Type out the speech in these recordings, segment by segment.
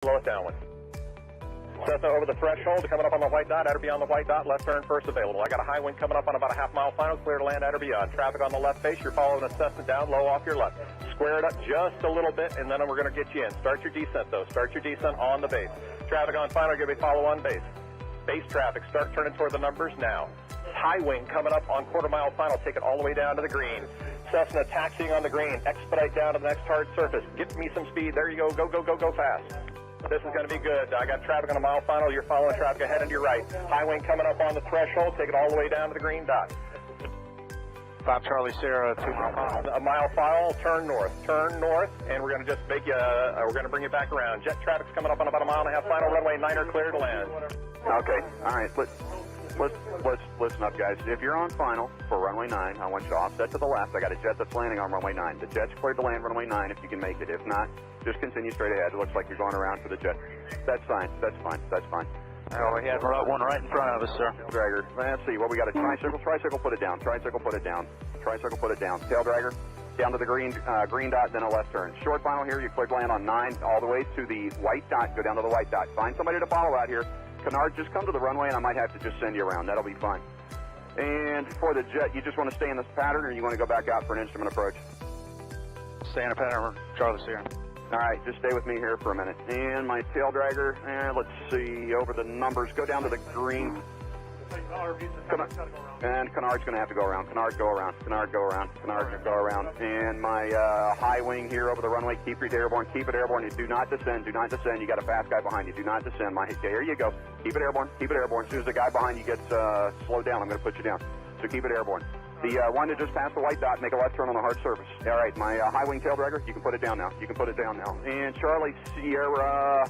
Slow it downwind. Cessna over the threshold, coming up on the white dot, at or beyond the white dot, left turn first available. I got a high wind coming up on about a half-mile final, clear to land at or beyond. Traffic on the left face, you're following a Cessna down, low off your left. Square it up just a little bit, and then we're going to get you in. Start your descent, though. Start your descent on the base. Traffic on final, give me follow on base. Base traffic, start turning toward the numbers now. High wing coming up on quarter-mile final, take it all the way down to the green. Cessna taxiing on the green, expedite down to the next hard surface. Get me some speed, there you go, go fast. This is going to be good. I got traffic on a mile final. You're following traffic ahead and to your right. High wing coming up on the threshold. Take it all the way down to the green dot. 5 Charlie Sierra, 2 mile final. A mile final, turn north, and we're going to just make you, we're going to bring you back around. Jet traffic's coming up on about a mile and a half final. Runway 9 clear to land. Okay, all right. Let's listen up, guys. If you're on final for runway 9, I want you to offset to the left. I got a jet that's landing on runway 9. The jet's cleared to land runway 9 if you can make it. If not, just continue straight ahead. It looks like you're going around for the jet. That's fine. That's fine. That's fine. Oh, we have one right in front of us, sir. Dragger. Let's see. What we got? A tricycle. Tricycle, put it down. Tricycle, put it down. Tricycle, put it down. Tail dragger. Down to the green dot, then a left turn. Short final here. You clear to land on 9 all the way to the white dot. Go down to the white dot. Find somebody to follow out here. Canard, just come to the runway, and I might have to just send you around. That'll be fine. And for the jet, you just want to stay in this pattern, or you want to go back out for an instrument approach? Stay in a pattern, Charlie Sierra. All right, just stay with me here for a minute. And my tail dragger, let's see, over the numbers, go down to the green. And Canard's going to have to go around. Canard, go around. Canard, go around. Canard, go around. And my high wing here over the runway, keep your airborne. Keep it airborne. You do not descend. Do not descend. You got a fast guy behind you. Do not descend. There you go. Keep it airborne. Keep it airborne. As soon as the guy behind you gets slowed down, I'm going to put you down. So keep it airborne. The one that just passed the white dot, make a left turn on a hard surface. All right, my high wing tail dragger, you can put it down now. You can put it down now. And Charlie Sierra,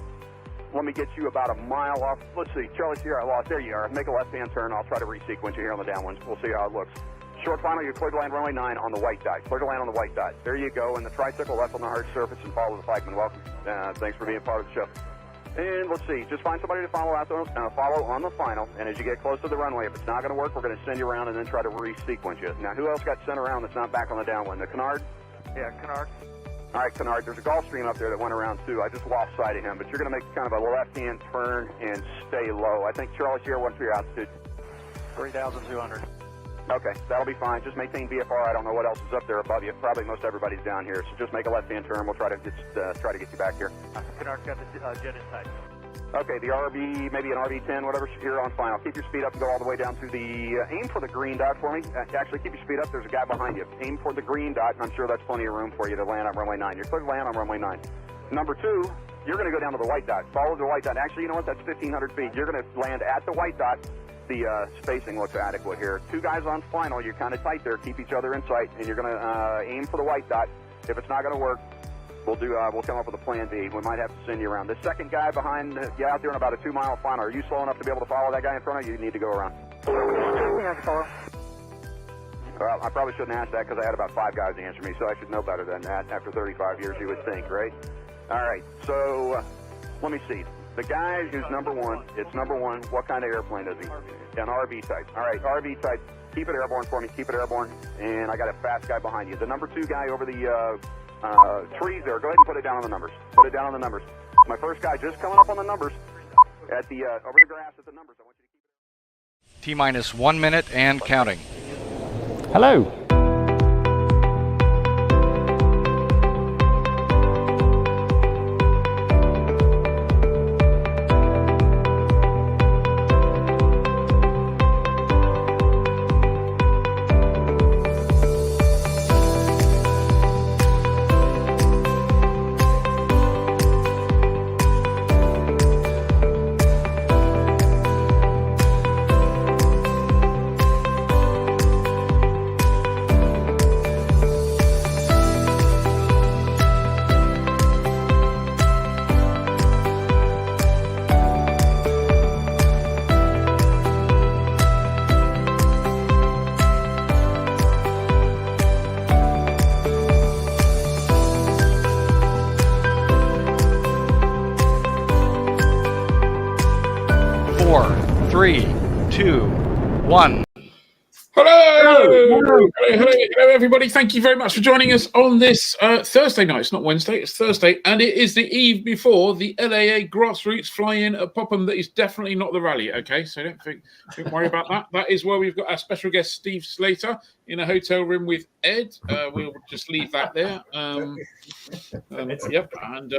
let me get you about a mile off. Let's see, Charlie Sierra, I lost. There you are. Make a left-hand turn. I'll try to resequence you here on the downwinds. We'll see how it looks. Short final, you're clear to land runway 9 on the white dot. Clear to land on the white dot. There you go. And the tricycle left on the hard surface and follow the flagman. Welcome. Thanks for being part of the show. And let's see, just find somebody to follow out follow on the final. And as you get close to the runway, if it's not going to work, we're going to send you around and then try to resequence you. Now, who else got sent around that's not back on the downwind? The Canard? Yeah, Canard. All right, Canard, there's a Gulfstream up there that went around too. I just lost sight of him, but you're going to make kind of a left-hand turn and stay low. I think Charlie Sierra, what's your altitude? 3,200. Okay, that'll be fine. Just maintain VFR. I don't know what else is up there above you. Probably most everybody's down here, so just make a left-hand turn. We'll try to get you back here. Canard's got the jet in sight. Okay, the RV, maybe an RV-10, whatever, here on final. Keep your speed up and go all the way down to the, aim for the green dot for me. Actually, keep your speed up. There's a guy behind you. Aim for the green dot, and I'm sure that's plenty of room for you to land on runway 9. You're clear to land on runway 9. Number 2, you're going to go down to the white dot. Follow the white dot. Actually, you know what? That's 1,500 feet. You're going to land at the white dot. The spacing looks adequate here. 2 guys on final. You're kind of tight there. Keep each other in sight, and you're going to aim for the white dot. If it's not going to work, we'll come up with a plan B. We might have to send you around. The second guy behind you out there in about a 2-mile final. Are you slow enough to be able to follow that guy in front of you? You need to go around. Well, I probably shouldn't ask that because I had about 5 guys answer me, so I should know better than that after 35 years, you would think, right? All right, so let me see. The guy who's number 1, it's number 1. What kind of airplane is he? An RV type. All right, RV type. Keep it airborne for me. Keep it airborne. And I got a fast guy behind you. The number 2 guy over the trees there. Go ahead and put it down on the numbers. Put it down on the numbers. My first guy just coming up on the numbers at the over the grass at the numbers. I want you to keep it. T-minus 1 minute and counting. Hello. Four, three, two, one. Hello, everybody. Thank you very much for joining us on this Thursday night. It's not Wednesday, it's Thursday, and it is the eve before the LAA Grassroots fly-in at Popham. That is definitely not the rally, okay? So don't worry about that. That is where we've got our special guest, Steve Slater, in a hotel room with Ed. We'll just leave that there. Yep, and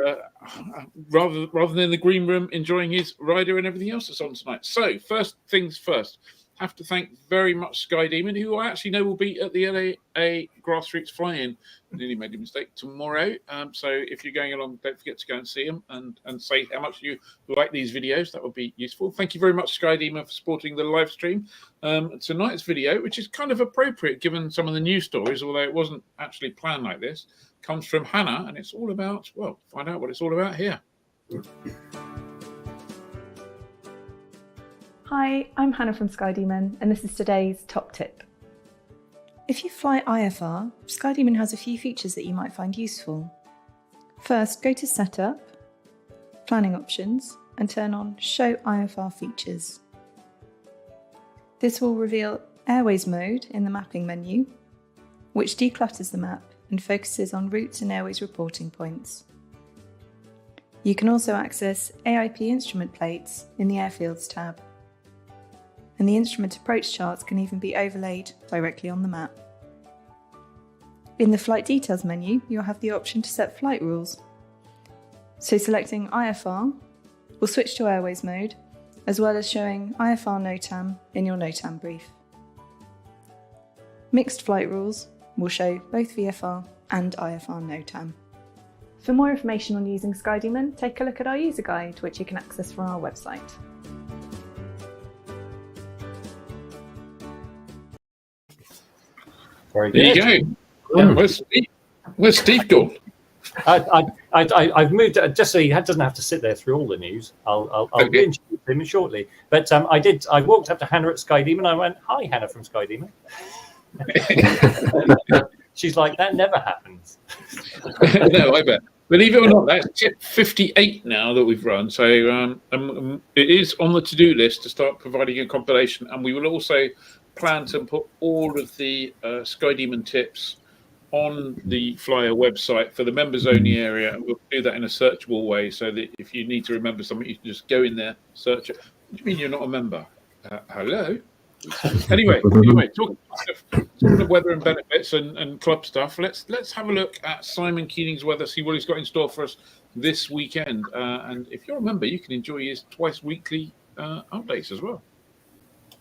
rather than the green room enjoying his rider and everything else that's on tonight. So, first things first. Have to thank very much Sky Demon, who I actually know will be at the LAA Grassroots fly-in. I nearly made a mistake tomorrow. So if you're going along, don't forget to go and see him and say how much you like these videos. That would be useful. Thank you very much, Sky Demon, for supporting the live stream. Tonight's video, which is kind of appropriate given some of the news stories, although it wasn't actually planned like this, comes from Hannah, and it's all about, well, find out what it's all about here. Hi, I'm Hannah from Sky Demon, and this is today's top tip. If you fly IFR, Sky Demon has a few features that you might find useful. First, go to Setup, Planning Options, and turn on Show IFR Features. This will reveal Airways mode in the mapping menu, which declutters the map and focuses on routes and airways reporting points. You can also access AIP instrument plates in the Airfields tab. And the instrument approach charts can even be overlaid directly on the map. In the Flight Details menu, you'll have the option to set flight rules. So selecting IFR will switch to Airways mode, as well as showing IFR NOTAM in your NOTAM brief. Mixed flight rules will show both VFR and IFR NOTAM. For more information on using Sky Demon, take a look at our user guide, which you can access from our website. Very good. There you go. Where's Steve gone? I've moved just so he doesn't have to sit there through all the news. I'll introduce him shortly. But I walked up to Hannah at Sky Demon. I went, "Hi, Hannah from Sky Demon." She's like, "That never happens." No, I bet. Believe it or not, that's tip 58 now that we've run. So it is on the to-do list to start providing a compilation, and we will also plan to put all of the Sky Demon tips on the Flyer website for the members only area. We'll do that in a searchable way so that if you need to remember something, you can just go in there, search it. What do you mean you're not a member? Hello? Anyway, talking of weather and benefits and club stuff, let's have a look at Simon Keaning's weather, see what he's got in store for us this weekend. And if you're a member, you can enjoy his twice weekly updates as well.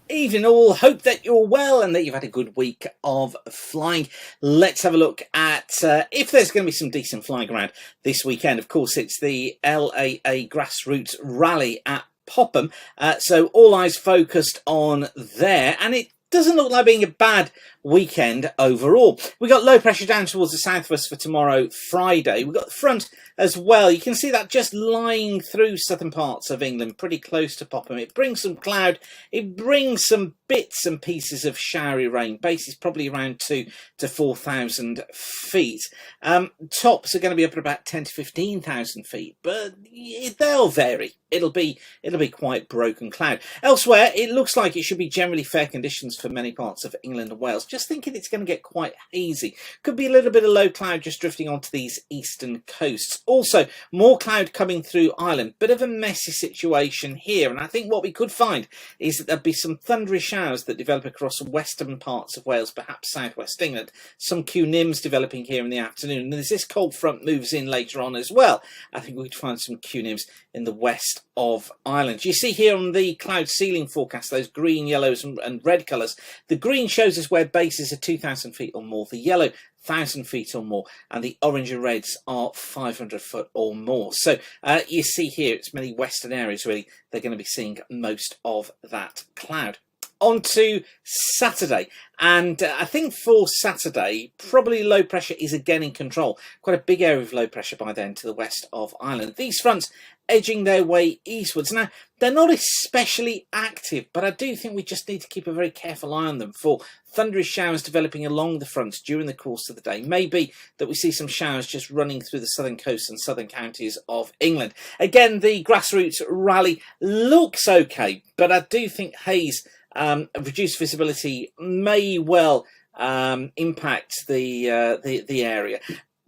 Evening all, hope that you're well and that you've had a good week of flying. Let's have a look at if there's going to be some decent flying around this weekend. Of course, it's the LAA Grassroots rally at Popham, so all eyes focused on there, and it doesn't look like being a bad weekend overall. We got low pressure down towards the southwest for tomorrow, Friday. We've got the front as well. You can see that just lying through southern parts of England, pretty close to Popham. It brings some cloud. It brings some bits and pieces of showery rain. Base is probably around 2,000 to 4,000 feet. Tops are going to be up at about 10,000 to 15,000 feet, but they'll vary. It'll be quite broken cloud. Elsewhere, it looks like it should be generally fair conditions for many parts of England and Wales. Just thinking it's going to get quite hazy. Could be a little bit of low cloud just drifting onto these eastern coasts. Also, more cloud coming through Ireland. Bit of a messy situation here, and I think what we could find is that there'll be some thundery showers that develop across western parts of Wales, perhaps southwest England. Some Q-nims developing here in the afternoon. And as this cold front moves in later on as well, I think we could find some Q-nims in the west of Ireland. You see here on the cloud ceiling forecast those green, yellows and red colours. The green shows us where bases are 2,000 feet or more, the yellow 1,000 feet or more, and the orange and reds are 500 foot or more. So you see here it's many western areas really they're going to be seeing most of that cloud. On to Saturday, and I think for Saturday probably low pressure is again in control. Quite a big area of low pressure by then to the west of Ireland. These fronts edging their way eastwards. Now, they're not especially active, but I do think we just need to keep a very careful eye on them for thundery showers developing along the fronts during the course of the day. Maybe that we see some showers just running through the southern coast and southern counties of England. Again, the Grassroots rally looks okay, but I do think haze reduced visibility may well impact the area.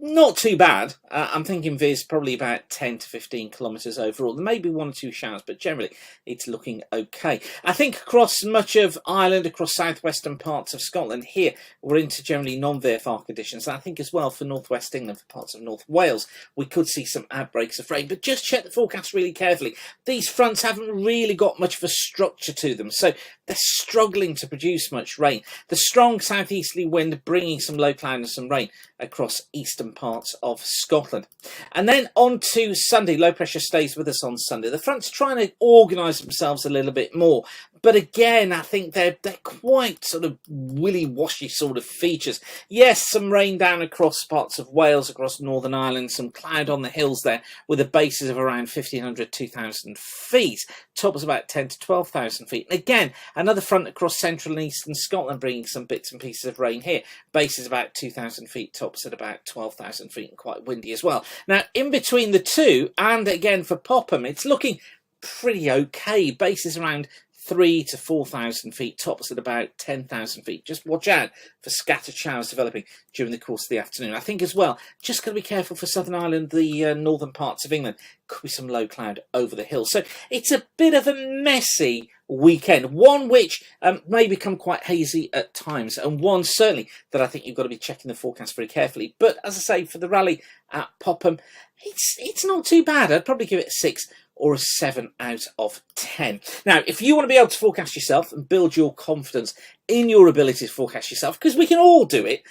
Not too bad. I'm thinking Viz probably about 10 to 15 kilometres overall. There may be one or two showers, but generally it's looking okay. I think across much of Ireland, across southwestern parts of Scotland, here we're into generally non-VFR conditions. And I think as well for northwest England, for parts of North Wales, we could see some outbreaks of rain. But just check the forecast really carefully. These fronts haven't really got much of a structure to them, so they're struggling to produce much rain. The strong southeasterly wind bringing some low cloud and some rain across eastern parts of Scotland. And then on to Sunday. Low pressure stays with us on Sunday. The front's trying to organise themselves a little bit more, but again I think they're quite sort of willy-washy sort of features. Yes, some rain down across parts of Wales, across Northern Ireland, some cloud on the hills there with a basis of around 1,500, 2,000 feet. Top was about 10 to 12,000 feet. And again, another front across central and eastern Scotland bringing some bits and pieces of rain here. Base is about 2,000 feet, tops at about 12,000 feet and quite windy as well. Now, in between the two, and again for Popham, it's looking pretty okay. Base is around 3 to 4,000 feet, tops at about 10,000 feet. Just watch out for scattered showers developing during the course of the afternoon. I think as well, just got to be careful for Southern Ireland, the northern parts of England. Could be some low cloud over the hill. So it's a bit of a messy weekend, one which may become quite hazy at times, and one certainly that I think you've got to be checking the forecast very carefully. But as I say, for the rally at Popham, it's not too bad. I'd probably give it a 6 or a 7 out of 10. Now, if you want to be able to forecast yourself and build your confidence in your ability to forecast yourself, because we can all do it,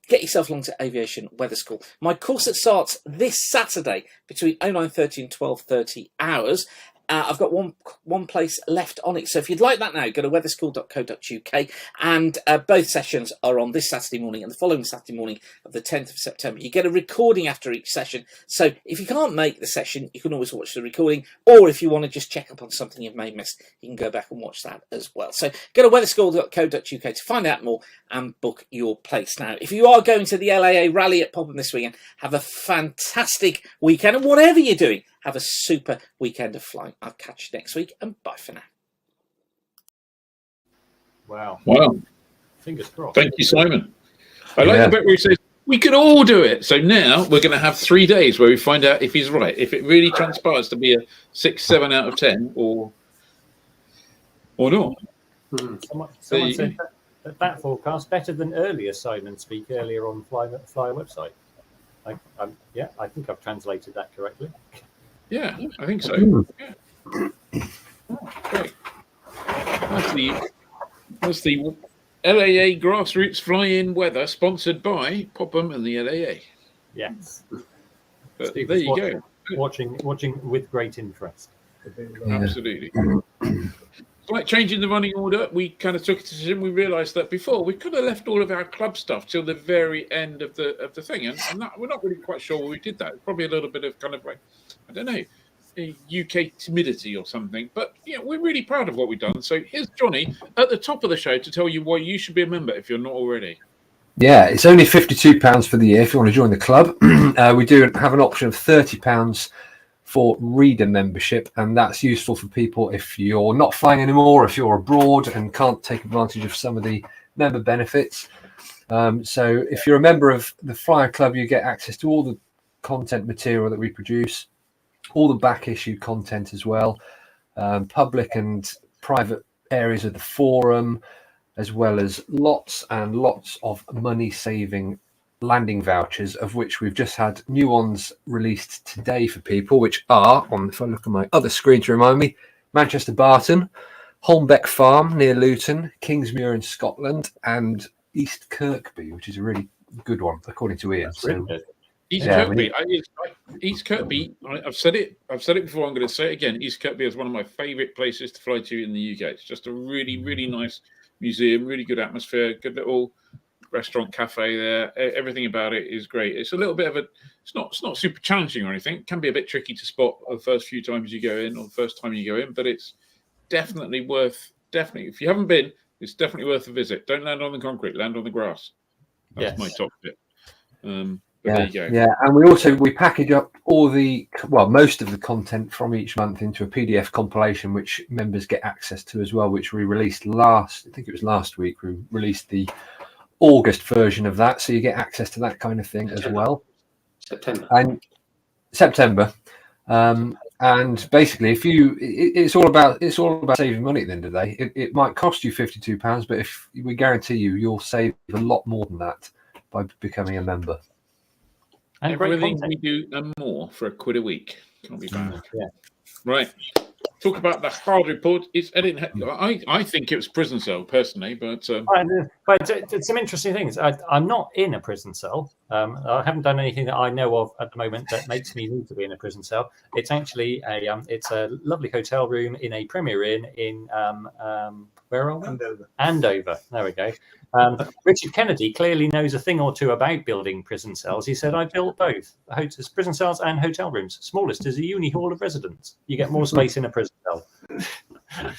get yourself along to Aviation Weather School. My course that starts this Saturday between 09:30 and 12:30 hours. I've got one place left on it. So if you'd like that now, go to weatherschool.co.uk, and both sessions are on this Saturday morning and the following Saturday morning of the 10th of September. You get a recording after each session. So if you can't make the session, you can always watch the recording, or if you want to just check up on something you've may missed, you can go back and watch that as well. So go to weatherschool.co.uk to find out more and book your place. Now, if you are going to the LAA rally at Popham this weekend, have a fantastic weekend, and whatever you're doing, have a super weekend of flying. I'll catch you next week, and bye for now. Wow. Fingers crossed. Thank you, Simon. I like the bit where he says, we could all do it. So now we're going to have 3 days where we find out if he's right, if it really transpires to be a 6, 7 out of 10 or not. Someone said that forecast better than earlier Simon speak earlier on Fly website. I think I've translated that correctly. Yeah, I think so. Yeah. Great. That's the LAA Grassroots Fly-In Weather, sponsored by Popham and the LAA. Yes. But Steve there you go. Watching with great interest. Absolutely. Like changing the running order, we kind of took a decision. We realised that before we could have left all of our club stuff till the very end of the thing, and that, we're not really quite sure why we did that. Probably a little bit of kind of like, I don't know, a UK timidity or something. But yeah, we're really proud of what we've done. So here's Johnny at the top of the show to tell you why you should be a member if you're not already. Yeah, it's only £52 for the year if you want to join the club. We do have an option of £30 for reader membership, and that's useful for people if you're not flying anymore, if you're abroad and can't take advantage of some of the member benefits. So if you're a member of the Flyer Club, you get access to all the content material that we produce, all the back issue content as well, public and private areas of the forum, as well as lots and lots of money saving landing vouchers, of which we've just had new ones released today for people, which are, if I look at my other screen to remind me, Manchester Barton, Holmbeck Farm near Luton, Kingsmuir in Scotland, and East Kirkby, which is a really good one, according to Ian. East Kirkby. East Kirkby. I've said it before. I'm going to say it again. East Kirkby is one of my favourite places to fly to in the UK. It's just a really, really nice museum, really good atmosphere, good little restaurant, cafe there. Everything about it is great. It's a little bit of it's not super challenging or anything. It can be a bit tricky to spot the first few times you go in or the first time you go in, but it's definitely if you haven't been, it's definitely worth a visit. Don't land on the concrete, land on the grass. That's my top tip. But there you go. Yeah, and we package up most of the content from each month into a PDF compilation, which members get access to as well, which we released last week. We released the August version of that, so you get access to that kind of thing as well. September. And basically, it's all about saving money at the end of the day. It might cost you £52, but if we guarantee you'll save a lot more than that by becoming a member. And everything we do and more for £1 a week. Can't be bad. Yeah. Right. Talk about the hard report. I think it was prison cell personally, but some interesting things. I'm not in a prison cell. I haven't done anything that I know of at the moment that makes me need to be in a prison cell. It's actually it's a lovely hotel room in a Premier Inn in where are we? Andover. There we go. Richard Kennedy clearly knows a thing or two about building prison cells. He said, I built both prison cells and hotel rooms. Smallest is a uni hall of residence. You get more space in a prison cell. There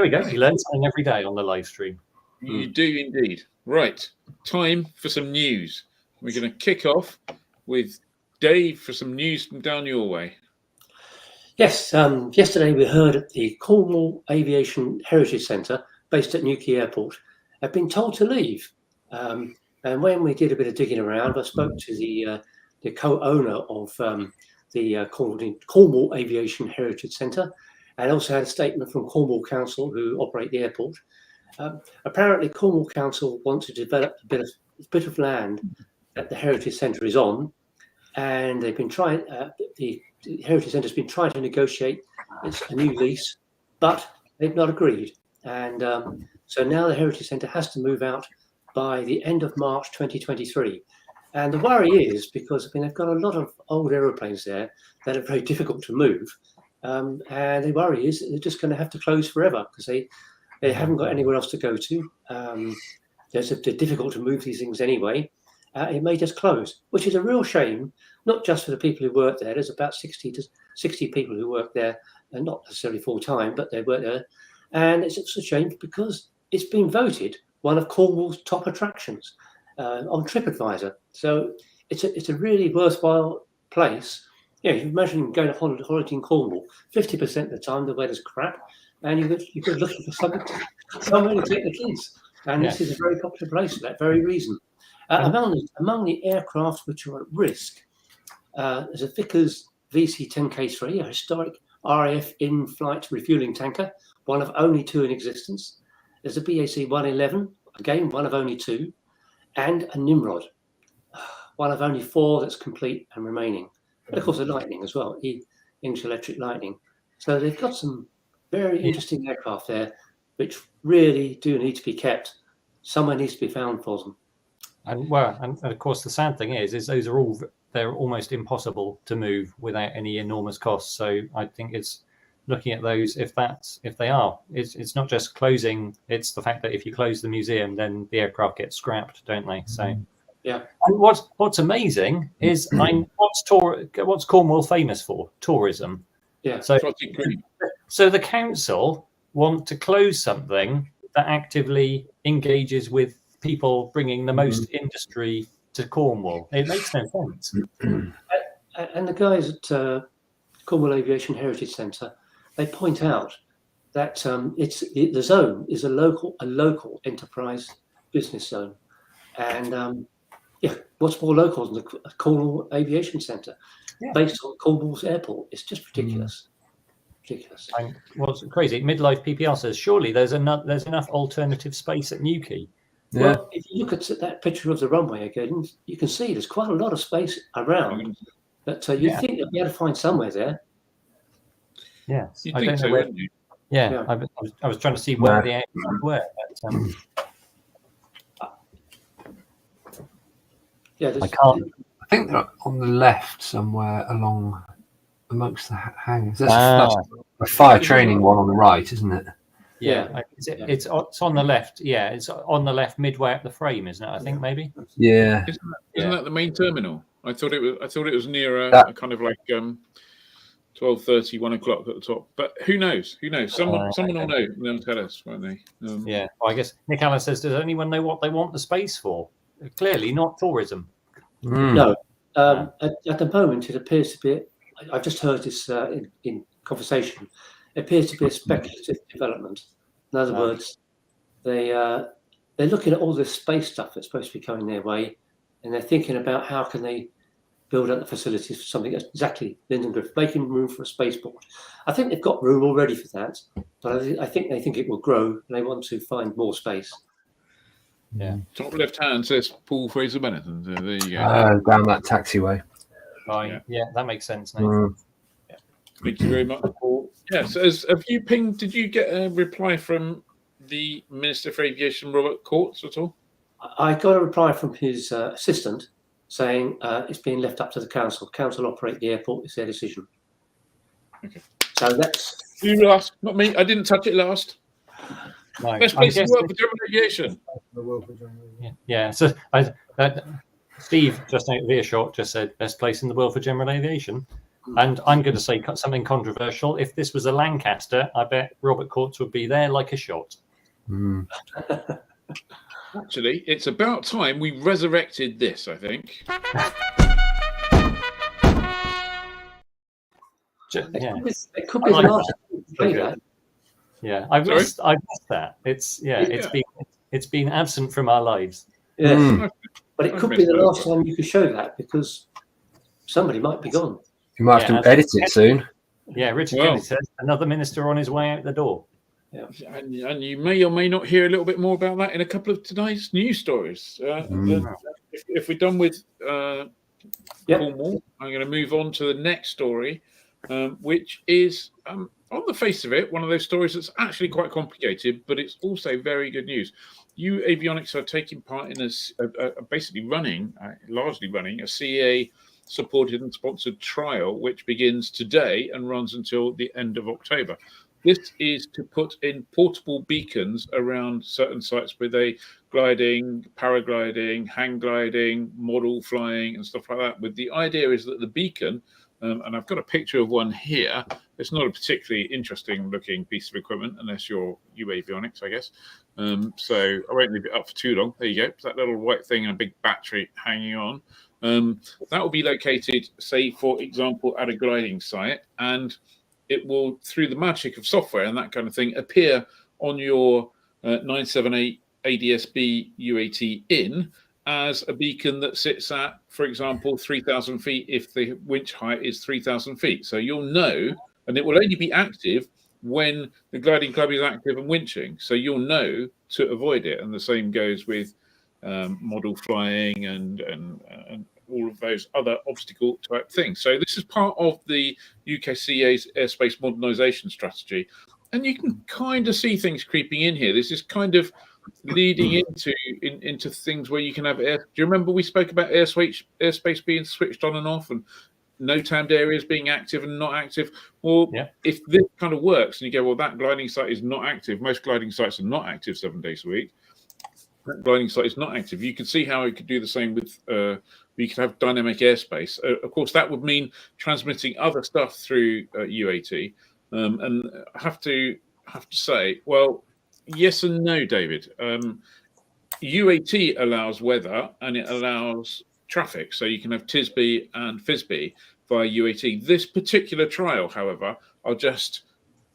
we go. You learn something every day on the live stream. You do indeed. Right. Time for some news. We're going to kick off with Dave for some news from down your way. Yes. Yesterday we heard at the Cornwall Aviation Heritage Centre, based at Newquay Airport, have been told to leave. And when we did a bit of digging around, I spoke to the co-owner of the Cornwall Aviation Heritage Centre, and also had a statement from Cornwall Council, who operate the airport. Apparently, Cornwall Council want to develop a bit of land that the Heritage Centre is on, and they've been trying. The Heritage Centre has been trying to negotiate a new lease, but they've not agreed. And so now the Heritage Centre has to move out by the end of March 2023. And the worry is because they've got a lot of old aeroplanes there that are very difficult to move. And the worry is that they're just going to have to close forever because they haven't got anywhere else to go to. They're difficult to move these things anyway. It may just close, which is a real shame, not just for the people who work there. There's about 60 people who work there, and not necessarily full time, but they work there. And it's a shame because it's been voted one of Cornwall's top attractions on TripAdvisor. So it's a really worthwhile place. You imagine going on holiday in Cornwall. 50% of the time the weather's crap, and you're looking for somewhere to take the kids. And this is a very popular place for that very reason. Among the aircraft which are at risk, there's a Vickers VC-10K3, a historic RAF in-flight refueling tanker, one of only 2 in existence. There's a BAC-111, again, one of only 2, and a Nimrod, one of only 4 that's complete and remaining. And of course, a Lightning as well, English Electric Lightning. So they've got some very interesting aircraft there, which really do need to be kept. Somewhere needs to be found for them. And of course, the sad thing is those are they're almost impossible to move without any enormous costs. So I think it's looking at those. If they are, it's not just closing. It's the fact that if you close the museum, then the aircraft get scrapped, don't they? So yeah. And what's amazing is what's Cornwall famous for? Tourism. Yeah. So the council want to close something that actively engages with people bringing the most industry to Cornwall. It makes no sense. And the guys at Cornwall Aviation Heritage Centre, they point out that the zone is a local enterprise business zone, and what's more local than the Cornwall Aviation Centre, based on Cornwall's airport? It's just ridiculous. Ridiculous. And what's crazy? Midlife PPR says surely there's enough alternative space at Newquay. Yeah. Well, if you look at that picture of the runway again, you can see there's quite a lot of space around. But you think you'll be able to find somewhere there. Yeah, you I think don't so, know where. wouldn't you? Yeah. I was trying to see where the aircraft were. But, I can't. I think they're on the left somewhere along amongst the hangars. That's a fire training one on the right, isn't it? Yeah. It's on the left. Yeah, it's on the left, midway up the frame, isn't it? I think maybe. Yeah. Isn't that the main terminal? I thought it was near a kind of like 12:30, 1 o'clock at the top. But who knows? Someone will know. They'll tell us, won't they? Well, I guess Nick Allen says, does anyone know what they want the space for? Clearly not tourism. No, At the moment, it appears to be. I've just heard this in conversation. It appears to be a speculative development. In other words, they're looking at all this space stuff that's supposed to be coming their way, and they're thinking about how can they build up the facilities for something that's exactly Lindengriff, making room for a spaceport. I think they've got room already for that, but I think they think it will grow, and they want to find more space. Yeah. Top left hand says Paul Fraser Benetton. So there you go. Down that taxiway. Right. Yeah, that makes sense. Thank you very much, Paul. Yes, have you pinged? Did you get a reply from the Minister for Aviation, Robert Courts, at all? I got a reply from his assistant saying it's being left up to the council. Council operate the airport; it's their decision. Okay. So that's you last, not me. I didn't touch it last. No, Best place to work for German aviation. Yeah. So Steve, just out of earshot, just said best place in the world for general aviation. And I'm going to say something controversial. If this was a Lancaster, I bet Robert Courts would be there like a shot. Actually, it's about time we resurrected this, I think. It could be the last time to play that. Yeah, I've missed that. It's been absent from our lives. Yeah, but it could be the last time you could show that because somebody might be gone. You might have to edit it soon. Yeah, Richard Kennedy says another minister on his way out the door. Yeah. And you may or may not hear a little bit more about that in a couple of today's news stories. If we're done with Cornwall, I'm going to move on to the next story, which is, on the face of it, one of those stories that's actually quite complicated, but it's also very good news. You avionics are taking part in basically largely running a CA supported and sponsored trial, which begins today and runs until the end of October. This is to put in portable beacons around certain sites with gliding, paragliding, hang gliding, model flying, and stuff like that. With the idea is that the beacon, and I've got a picture of one here. It's not a particularly interesting looking piece of equipment, unless you're avionics, I guess. So I won't leave it up for too long. There you go. It's that little white thing and a big battery hanging on. That will be located, say, for example, at a gliding site, and it will, through the magic of software and that kind of thing, appear on your 978 ADS-B UAT in as a beacon that sits at, for example, 3,000 feet if the winch height is 3,000 feet. So you'll know, and it will only be active when the gliding club is active and winching. So you'll know to avoid it. And the same goes with model flying and all of those other obstacle type things. So this is part of the UKCA's airspace modernisation strategy. And you can kind of see things creeping in here. This is kind of leading into things where you can have do you remember we spoke about airspace being switched on and off and no-timed areas being active and not active? Well, if this kind of works and you go, well, that gliding site is not active. Most gliding sites are not active 7 days a week. That gliding site is not active. You can see how it could do the same with you could have dynamic airspace. Of course, that would mean transmitting other stuff through UAT. And I have to say, well, yes and no, David. UAT allows weather and it allows traffic. So you can have TSB and FISB via UAT. This particular trial, however, are just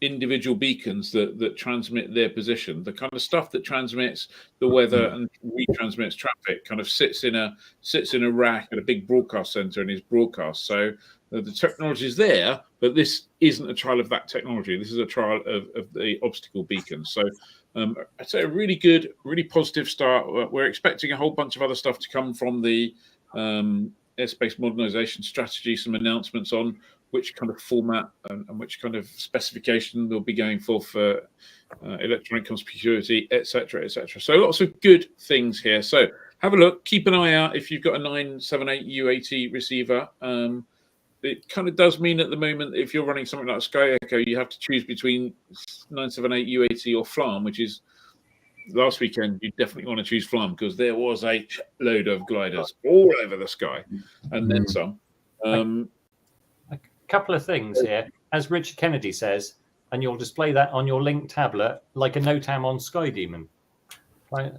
individual beacons that transmit their position. The kind of stuff that transmits the weather and retransmits traffic kind of sits in a rack at a big broadcast center and is broadcast. So the technology is there, but this isn't a trial of that technology. This is a trial of the obstacle beacons. So I'd say a really good, really positive start. We're expecting a whole bunch of other stuff to come from the airspace modernisation strategy, some announcements on which kind of format and which kind of specification they'll be going for electronic conspicuity, etc., etc. So lots of good things here. So have a look, keep an eye out if you've got a 978 UAT receiver. It kind of does mean at the moment, if you're running something like Sky Echo, you have to choose between 978 UAT or FLAM, which is last weekend. You definitely want to choose FLAM because there was a load of gliders all over the sky and then some. A couple of things here. As Richard Kennedy says, and you'll display that on your Link tablet like a NOTAM on Sky Demon. Right?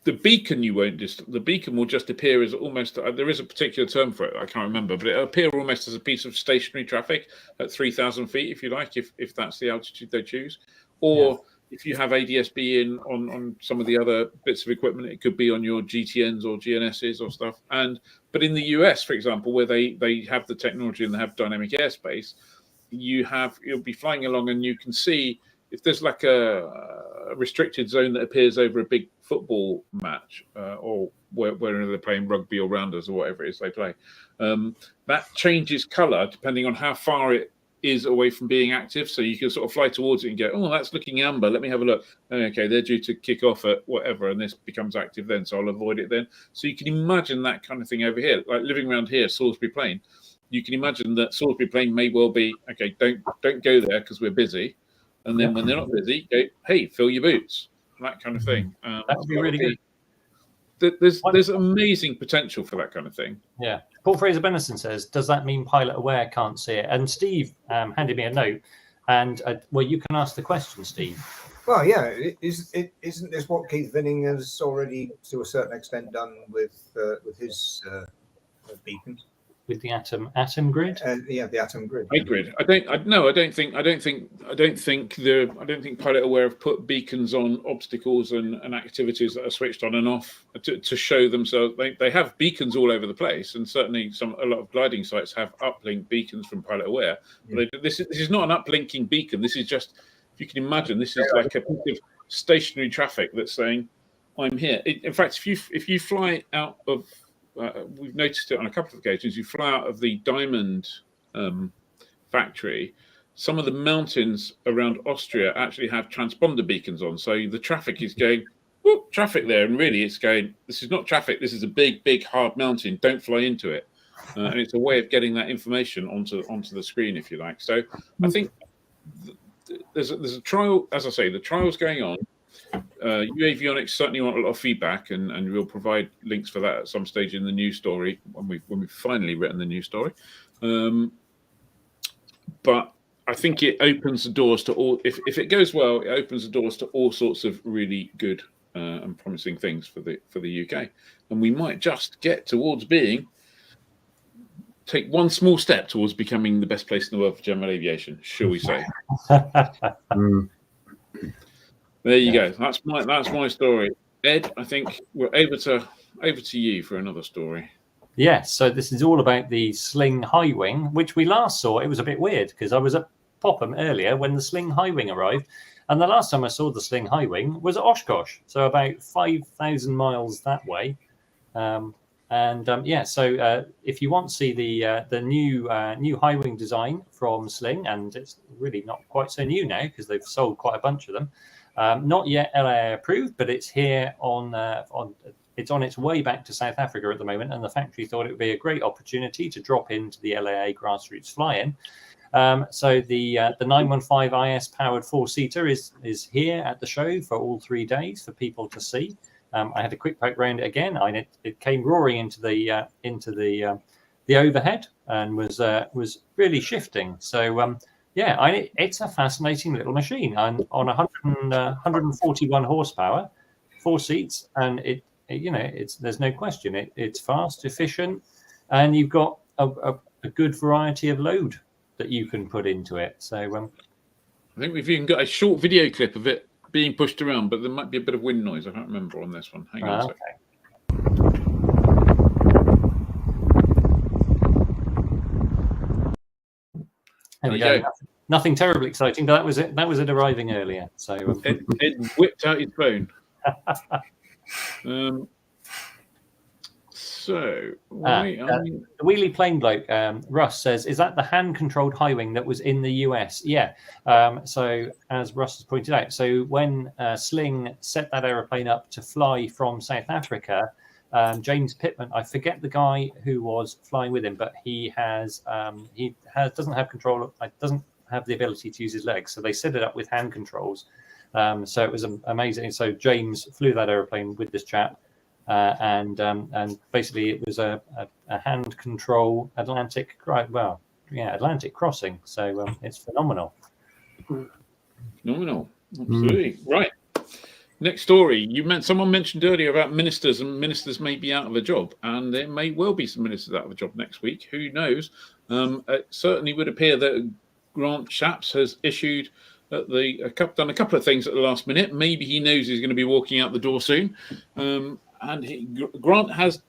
the beacon the beacon will just appear as almost, there is a particular term for it, I can't remember, but it'll appear almost as a piece of stationary traffic at 3,000 feet, if you like, if that's the altitude they choose. Or if you have ADS-B in on some of the other bits of equipment, it could be on your GTNs or GNSs or stuff. But in the US, for example, where they have the technology and they have dynamic airspace, you'll be flying along and you can see if there's like a restricted zone that appears over a big football match, or wherever they're playing rugby or rounders or whatever it is they play, that changes color depending on how far it is away from being active. So you can sort of fly towards it and go, oh, that's looking amber, let me have a look. Okay, they're due to kick off at whatever, and this becomes active then, so I'll avoid it then. So you can imagine that kind of thing over here, like living around here, Salisbury Plain. You can imagine that Salisbury Plain may well be, okay, don't go there because we're busy. And then when they're not busy, go, hey, fill your boots, that kind of thing. That would be really good. There's amazing potential for that kind of thing. Yeah. Paul Fraser Benison says, does that mean pilot aware can't see it? And Steve handed me a note, and well, you can ask the question, Steve. Well, yeah, isn't this what Keith Vinning has already, to a certain extent, done with his beacons? With the atom grid? The atom grid. Grid. I don't think pilot aware have put beacons on obstacles and activities that are switched on and off to show themselves. They have beacons all over the place, and certainly a lot of gliding sites have uplink beacons from pilot aware. But this is not an uplinking beacon. This is just, if you can imagine, this is like a piece of stationary traffic that's saying, "I'm here." In fact, if you fly out of we've noticed it on a couple of occasions. You fly out of the Diamond factory. Some of the mountains around Austria actually have transponder beacons on. So the traffic is going, whoop, traffic there. And really it's going, this is not traffic. This is a big, big, hard mountain. Don't fly into it. And it's a way of getting that information onto the screen, if you like. So I think there's a trial, as I say, the trial's going on. Avionics certainly want a lot of feedback, and we'll provide links for that at some stage in the news story when we've finally written the news story. But I think it opens the doors to all. If it goes well, it opens the doors to all sorts of really good and promising things for the UK, and we might just get towards take one small step towards becoming the best place in the world for general aviation, shall we say? There you go. That's my story. Ed, I think we're over to you for another story. Yes, so this is all about the Sling High Wing, which we last saw. It was a bit weird because I was at Popham earlier when the Sling High Wing arrived, and the last time I saw the Sling High Wing was at Oshkosh, so about 5,000 miles that way. So if you want to see the new high wing design from Sling, and it's really not quite so new now because they've sold quite a bunch of them. Not yet LAA approved, but it's here it's on its way back to South Africa at the moment, and the factory thought it would be a great opportunity to drop into the LAA Grassroots fly-in. So the 915 IS powered 4-seater is here at the show for all 3 days for people to see. I had a quick poke round it again, and it came roaring into the overhead and was really shifting. So it's a fascinating little machine, and on 141 horsepower, 4 seats, and there's no question it's fast, efficient, and you've got a good variety of load that you can put into it. So I think we've even got a short video clip of it being pushed around, but there might be a bit of wind noise. I can't remember on this one. Hang on a second. There we go. Nothing terribly exciting, but that was it. That was it arriving earlier. So Ed whipped out his phone. The Wheelie Plane bloke, Russ says, is that the hand-controlled high wing that was in the US? Yeah. So as Russ has pointed out, so when Sling set that aeroplane up to fly from South Africa, James Pittman, I forget the guy who was flying with him, but he doesn't have control, doesn't have the ability to use his legs. So they set it up with hand controls. So it was amazing. So James flew that aeroplane with this chap. And basically it was a hand control Atlantic crossing. So it's phenomenal. Phenomenal. Absolutely. Right. Next story. Someone mentioned earlier about ministers, and ministers may be out of a job, and there may well be some ministers out of a job next week. Who knows? It certainly would appear that Grant Shapps has issued done a couple of things at the last minute. Maybe he knows he's going to be walking out the door soon, Grant has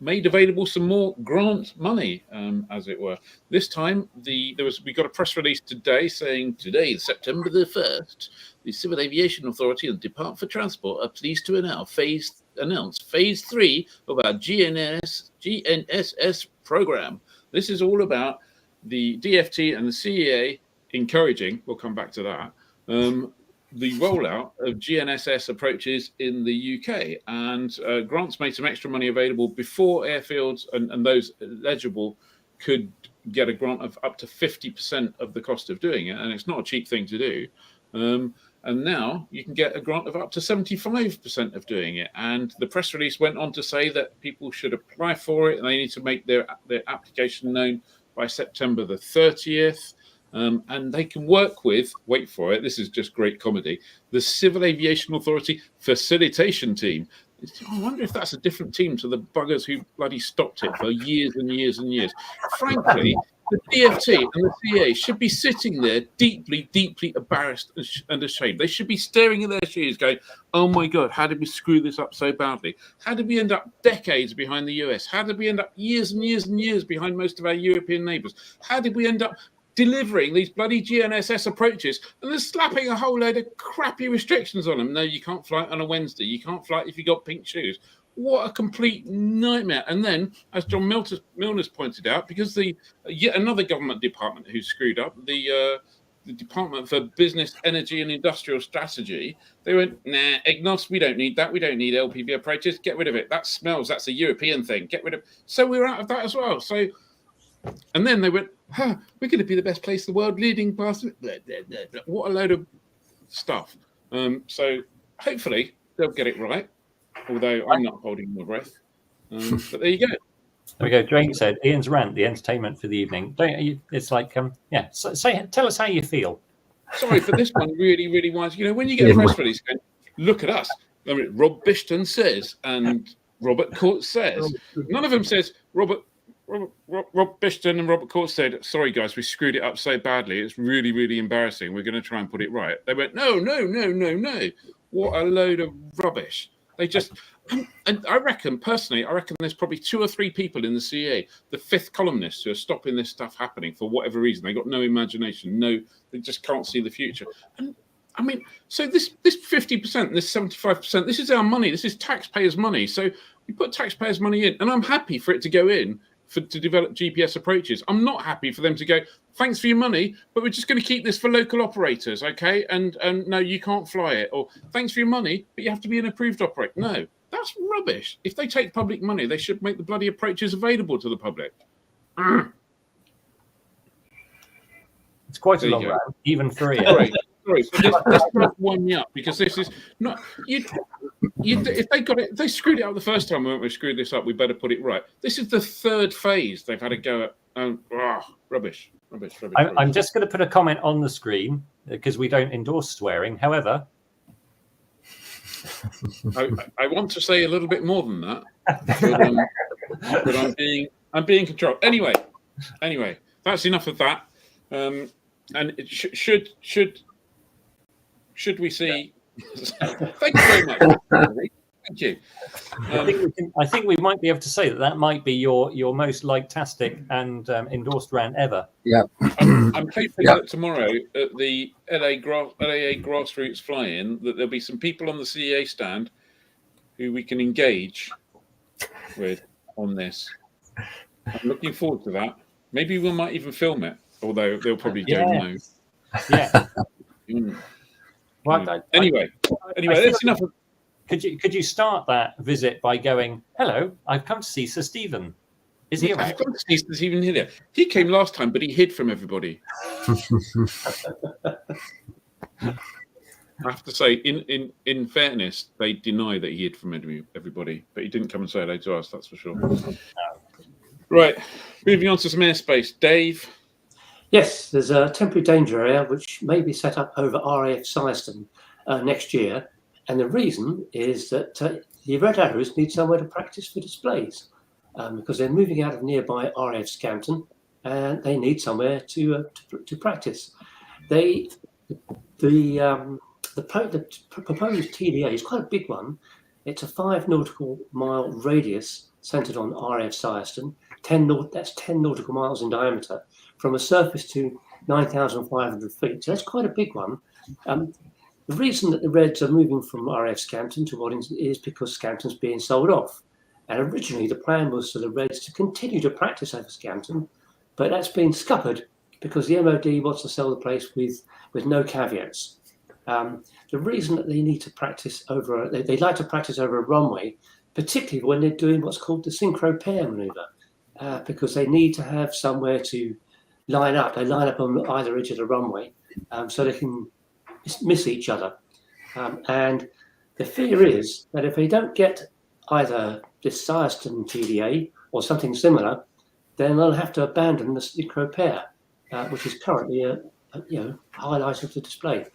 made available some more grant money, as it were. This time, we got a press release today saying, today, September the 1st, the Civil Aviation Authority and the Department for Transport are pleased to announce phase 3 of our GNSS program. This is all about the DFT and the CEA encouraging, we'll come back to that, the rollout of GNSS approaches in the UK. And Grant's made some extra money available before airfields and those eligible could get a grant of up to 50% of the cost of doing it. And it's not a cheap thing to do. And now you can get a grant of up to 75% of doing it. And the press release went on to say that people should apply for it and they need to make their application known by September the 30th. And they can work with, wait for it, this is just great comedy, the Civil Aviation Authority Facilitation Team. I wonder if that's a different team to the buggers who bloody stopped it for years and years and years. Frankly, the DFT and the CA should be sitting there deeply, deeply embarrassed and ashamed. They should be staring at their shoes going, oh my God, how did we screw this up so badly? How did we end up decades behind the US? How did we end up years and years and years behind most of our European neighbours? How did we end up delivering these bloody GNSS approaches and then slapping a whole load of crappy restrictions on them? No, you can't fly on a Wednesday. You can't fly if you got pink shoes. What a complete nightmare. And then, as John Milner's pointed out, because yet another government department who screwed up, the Department for Business, Energy and Industrial Strategy, they went, nah, EGNOS, we don't need that. We don't need LPV approaches. Get rid of it. That smells. That's a European thing. Get rid of it. So we're out of that as well. So, and then they went, we're going to be the best place in the world, leading past. What a load of stuff. So hopefully they'll get it right, although I'm not holding my breath. But there you go. There we go. Drake said, Ian's rant, the entertainment for the evening. It's like, yeah, tell us how you feel. Sorry, but this one really, really wise. You know, when you get a press release going, look at us. I mean, Rob Bishton says, and Robert Court says. None of them says, Rob Bishton and Robert Court said, sorry, guys, we screwed it up so badly. It's really, really embarrassing. We're going to try and put it right. They went, no. What a load of rubbish. They just, and I reckon there's probably 2 or 3 people in the CA, the 5th columnists, who are stopping this stuff happening for whatever reason. They got no imagination. They just can't see the future. And I mean, so this 50%, this 75%, this is our money. This is taxpayers' money. So we put taxpayers' money in, and I'm happy for it to go in to develop GPS approaches. I'm not happy for them to go, thanks for your money, but we're just going to keep this for local operators, okay? And no, you can't fly it. Or thanks for your money, but you have to be an approved operator. No, that's rubbish. If they take public money, they should make the bloody approaches available to the public. It's quite a long rant, even for Ian. Sorry, but this does wind me up, because this is not if they got it, if they screwed it up the first time. We screwed this up, we better put it right. This is the 3rd phase they've had to go at. Rubbish. I'm just going to put a comment on the screen because we don't endorse swearing. However, I want to say a little bit more than that, but I'm being controlled. Anyway, that's enough of that. And it should we see? Thank you very much. Thank you. I think we might be able to say that might be your most like-tastic and endorsed rant ever. Yeah. I'm hoping that tomorrow at the LAA Grassroots fly-in that there'll be some people on the CEA stand who we can engage with on this. I'm looking forward to that. Maybe we might even film it, although they'll probably don't know. Yeah. Well, anyway, that's enough. Could you start that visit by going, hello, I've come to see Sir Stephen. Is he around? I've come to see Sir Stephen here. He came last time, but he hid from everybody. I have to say, in fairness, they deny that he hid from everybody, but he didn't come and say hello to us, that's for sure. Right, moving on to some airspace. Dave? Yes, there's a temporary danger area which may be set up over RAF Scampton next year. And the reason is that the Red Arrows need somewhere to practice for displays because they're moving out of nearby RAF Scampton and they need somewhere to practice. The proposed TDA is quite a big one. It's a 5 nautical mile radius centred on RAF Scampton. That's 10 nautical miles in diameter from a surface to 9,500 feet. So that's quite a big one. The reason that the Reds are moving from RAF Scampton to Waddington is because Scampton's being sold off. And originally the plan was for the Reds to continue to practice over Scampton, but that's been scuppered because the MOD wants to sell the place with no caveats. The reason that they need to practice over, they like to practice over a runway, particularly when they're doing what's called the synchro pair maneuver, because they need to have somewhere to line up. They line up on either edge of the runway so they can miss each other. And the fear is that if they don't get either this Scampton TDA or something similar, then they'll have to abandon the synchro pair, which is currently a highlight of the display.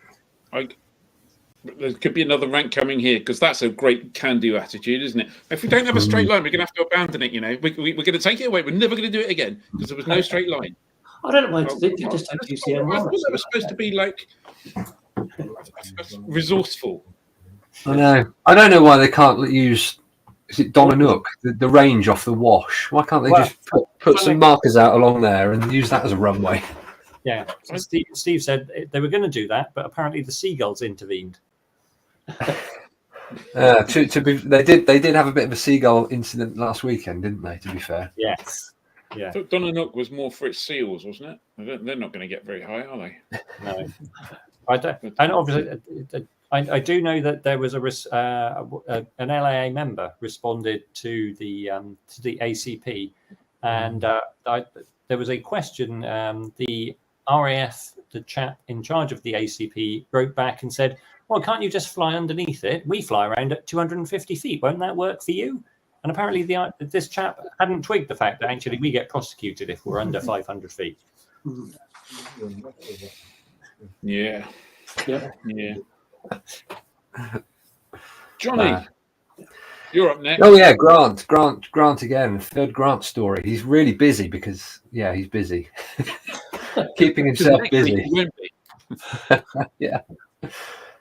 There could be another rank coming here because that's a great can-do attitude, isn't it? If we don't have a straight line, we're going to have to abandon it. We're going to take it away. We're never going to do it again because there was no straight line. I don't know why they just take UCM. I thought that was supposed to be like resourceful. I know. I don't know why they can't use. Is it Donanook, the range off the wash? Why can't they just put some markers out along there and use that as a runway? Yeah, so Steve said they were going to do that, but apparently the seagulls intervened. They did have a bit of a seagull incident last weekend, didn't they? To be fair, yes, yeah. I thought Donanook was more for its seals, wasn't it? They're not going to get very high, are they? No, I don't. And obviously, I do know that there was an LAA member responded to the ACP, and there was a question. The RAF, the chap in charge of the ACP, wrote back and said, "Well, can't you just fly underneath it? We fly around at 250 feet. Won't that work for you?" And apparently, this chap hadn't twigged the fact that actually we get prosecuted if we're under 500 feet. Yeah. Johnny, you're up next. Oh yeah, Grant again. Third Grant story. He's really busy because he's busy, keeping himself busy. Yeah.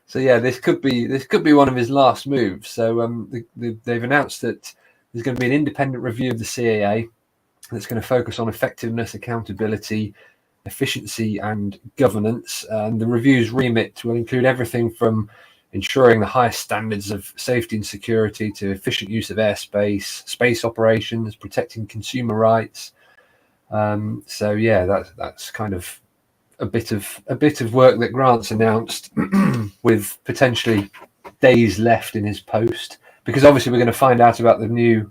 So this could be one of his last moves. So they've announced that there's going to be an independent review of the CAA that's going to focus on effectiveness, accountability, efficiency and governance. And the review's remit will include everything from ensuring the highest standards of safety and security to efficient use of airspace, space operations, protecting consumer rights. That's kind of a bit of work that Grant's announced with potentially days left in his post, because obviously we're going to find out about the new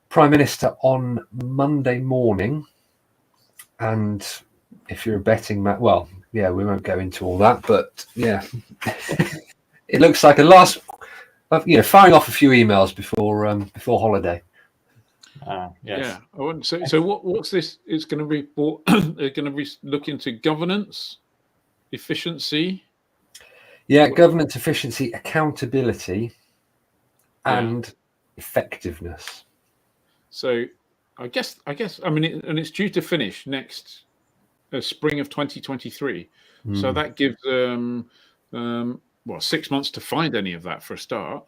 Prime Minister on Monday morning. And if you're a betting man, we won't go into all that, but it looks like a last, firing off a few emails before holiday. Yes. Yeah. So what's this? It's going to be they're going to be looking to governance, efficiency. Yeah, governance, efficiency, accountability, and effectiveness. So I guess and it's due to finish next spring of 2023. So that gives 6 months to find any of that for a start.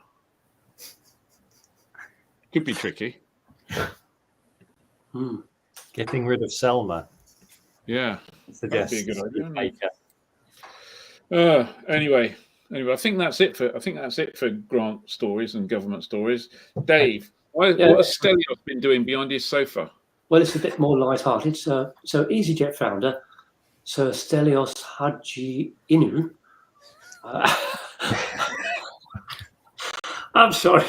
Could be tricky. Getting rid of Selma. Yeah, that'd be a good idea. Anyway, I think that's it for Grant stories and government stories. Dave, what has Stelios been doing behind his sofa? Well, it's a bit more light-hearted. So EasyJet founder Sir Stelios Haji Inu. I'm sorry.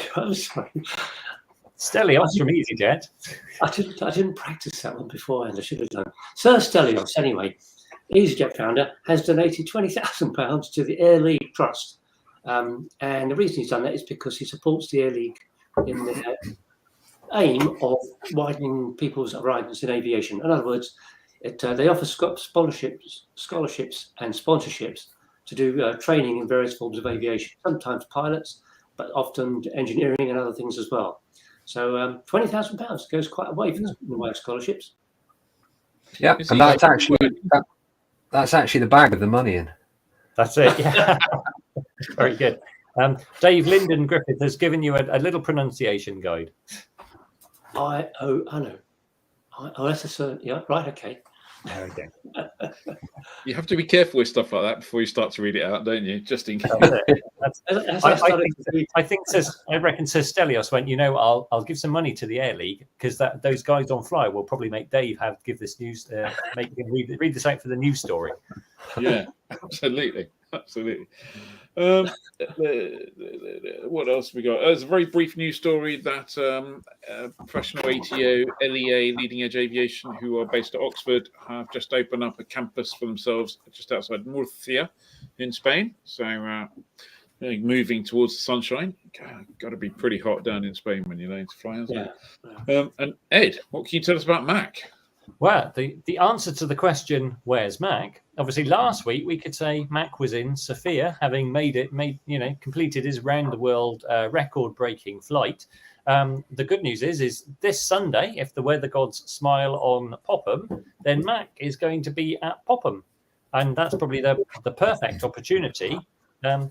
Stelios from EasyJet. I didn't practice that one beforehand. I should have done. Sir Stelios, anyway, EasyJet founder, has donated £20,000 to the Air League Trust. And the reason he's done that is because he supports the Air League in the aim of widening people's horizons in aviation. In other words, they offer scholarships and sponsorships to do training in various forms of aviation, sometimes pilots, but often engineering and other things as well. So £20,000 goes quite a way for the way of scholarships. Yeah, and that's actually the bag with the money in. That's it. Yeah, very good. Dave Lyndon Griffith has given you a little pronunciation guide. I know. That's a yeah, right. Okay. There we go. You have to be careful with stuff like that before you start to read it out, don't you? Just in case. I reckon Sir Stelios went, I'll give some money to the Air League because those guys on Fly will probably make Dave give this news, make him read this out for the news story. Yeah, absolutely. What else have we got? There's a very brief news story that professional ATO, LEA, Leading Edge Aviation, who are based at Oxford, have just opened up a campus for themselves just outside Murcia in Spain. So moving towards the sunshine. Got to be pretty hot down in Spain when you're learning to fly, hasn't it? And Ed, what can you tell us about Mac? Well, the answer to the question, where's Mac? Obviously, last week we could say Mac was in Sofia, having completed his round-the-world record-breaking flight. The good news is this Sunday, if the weather gods smile on Popham, then Mac is going to be at Popham, and that's probably the perfect opportunity to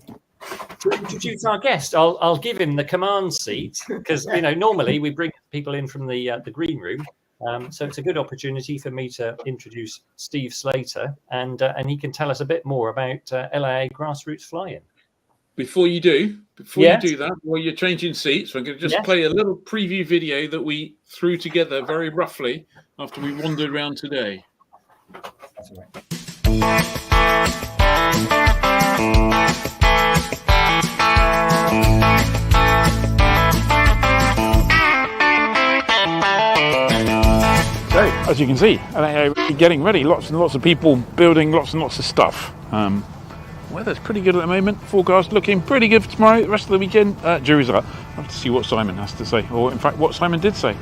introduce our guest. I'll give him the command seat because normally we bring people in from the green room. So it's a good opportunity for me to introduce Steve Slater, and he can tell us a bit more about LAA Grassroots flying. Before you do that, while you're changing seats, I'm going to just play a little preview video that we threw together very roughly after we wandered around today. That's all right. So, as you can see, LAA getting ready. Lots and lots of people building lots and lots of stuff. Weather's pretty good at the moment. Forecast looking pretty good for tomorrow. The rest of the weekend, jury's out. I'll have to see what Simon has to say, or in fact, what Simon did say.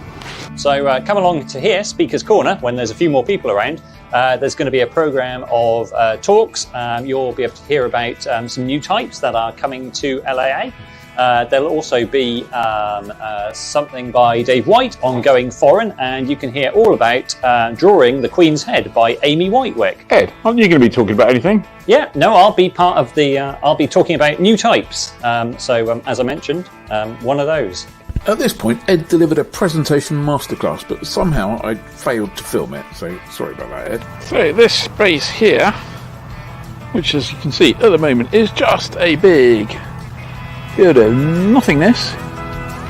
So come along to here, Speaker's Corner, when there's a few more people around. There's going to be a programme of talks. You'll be able to hear about some new types that are coming to LAA. There'll also be something by Dave White on going foreign, and you can hear all about Drawing the Queen's Head by Amy Whitewick. Ed, aren't you going to be talking about anything? Yeah, no, I'll be part of the. I'll be talking about new types. So as I mentioned, one of those. At this point, Ed delivered a presentation masterclass, but somehow I failed to film it. So sorry about that, Ed. So this space here, which as you can see at the moment is just a big field of nothingness,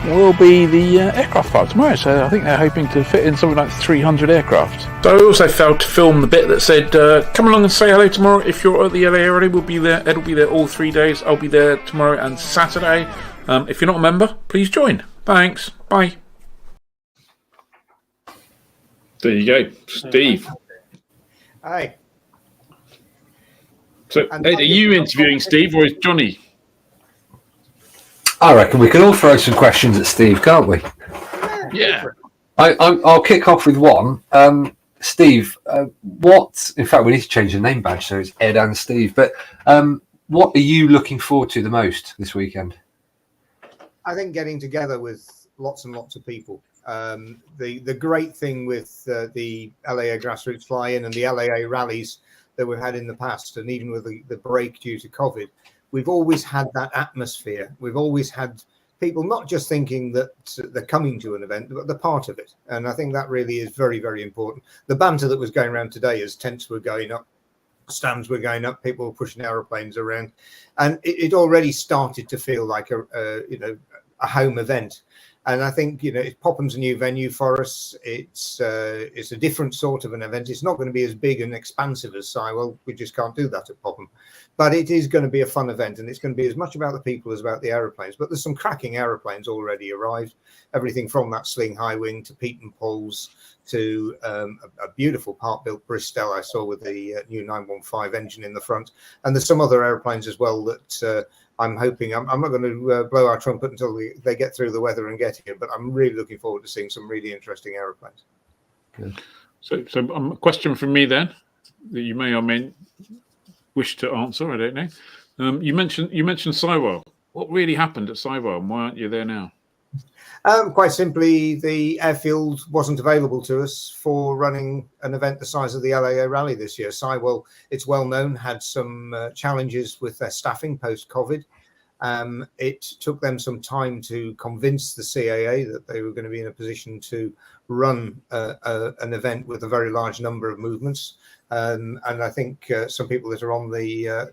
will be the aircraft park tomorrow. So I think they're hoping to fit in something like 300 aircraft. So I also failed to film the bit that said, come along and say hello tomorrow if you're at the LA area. We'll be there. Ed will be there all 3 days. I'll be there tomorrow and Saturday. If you're not a member, please join. Thanks. Bye. There you go, Steve. Hi. So, Ed, are you interviewing Steve or is Johnny? I reckon we can all throw some questions at Steve, can't we? Yeah. I'll kick off with one. Steve, in fact, we need to change the name badge so it's Ed and Steve, but what are you looking forward to the most this weekend? I think getting together with lots and lots of people. The great thing with the LAA Grassroots fly-in and the LAA rallies that we've had in the past, and even with the break due to COVID, we've always had that atmosphere. We've always had people not just thinking that they're coming to an event, but they're part of it. And I think that really is very, very important. The banter that was going around today as tents were going up, stands were going up, people were pushing aeroplanes around, and it already started to feel like a home event. And I think Popham's a new venue for us. It's a different sort of an event. It's not going to be as big and expansive as Sywell. We just can't do that at Popham. But it is going to be a fun event, and it's going to be as much about the people as about the aeroplanes. But there's some cracking aeroplanes already arrived. Everything from that Sling high wing to Pete and Paul's to a beautiful part-built Bristol I saw with the new 915 engine in the front. And there's some other aeroplanes as well that I'm hoping. I'm not going to blow our trumpet until they get through the weather and get here, but I'm really looking forward to seeing some really interesting aeroplanes. Good. So a question from me then that you may or may wish to answer. I don't know. You mentioned Sywell. What really happened at Sywell, and why aren't you there now? Quite simply, the airfield wasn't available to us for running an event the size of the LAA Rally this year. Sywell, it's well known, had some challenges with their staffing post-COVID. It took them some time to convince the CAA that they were going to be in a position to run an event with a very large number of movements. And I think some people that are on the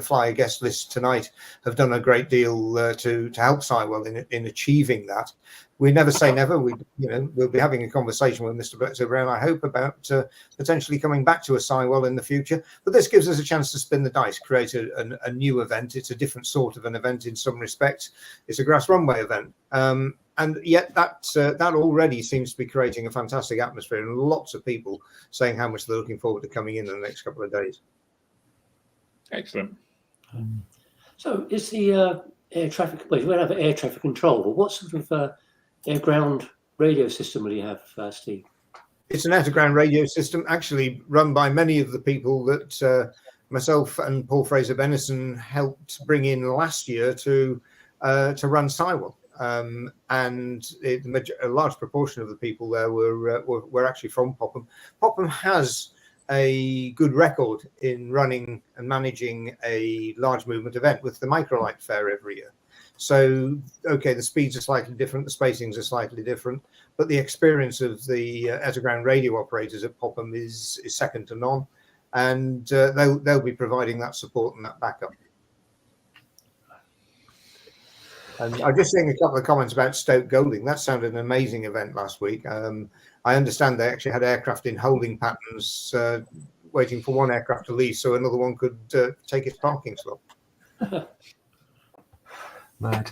flyer guest list tonight have done a great deal to help Sywell in achieving that. We never say never. We'll be having a conversation with Mr. Bletzer Brown, I hope, about potentially coming back to a Sywell in the future. But this gives us a chance to spin the dice, create a new event. It's a different sort of an event in some respects. It's a grass runway event. And yet that already seems to be creating a fantastic atmosphere, and lots of people saying how much they're looking forward to coming in the next couple of days. Excellent. So is the air traffic, well, you won't have air traffic control, but what sort of air ground radio system will you have, Steve? It's an air-to-ground radio system, actually run by many of the people that myself and Paul Fraser-Bennison helped bring in last year to run Sywell. And a large proportion of the people there were actually from Popham. Popham has a good record in running and managing a large movement event with the microlight fair every year. So, okay, the speeds are slightly different, the spacings are slightly different, but the experience of the air-to-ground radio operators at Popham is second to none, and they'll be providing that support and that backup. And I'm just seeing a couple of comments about Stoke Golding. That sounded an amazing event last week. I understand they actually had aircraft in holding patterns, waiting for one aircraft to leave so another one could take its parking slot. Mad.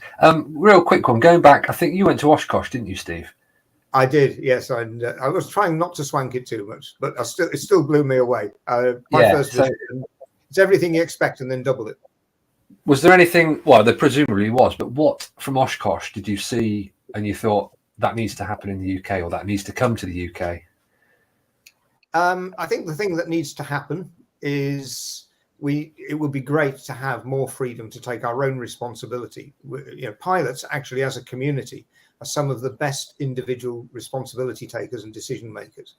Real quick one. Going back, I think you went to Oshkosh, didn't you, Steve? I did, yes. I was trying not to swank it too much, but it still blew me away. First visit, it's everything you expect and then double it. Was there anything? Well, there presumably was, but what from Oshkosh did you see and you thought that needs to happen in the UK or that needs to come to the UK? I think the thing that needs to happen is it would be great to have more freedom to take our own responsibility. Pilots actually, as a community, are some of the best individual responsibility takers and decision makers.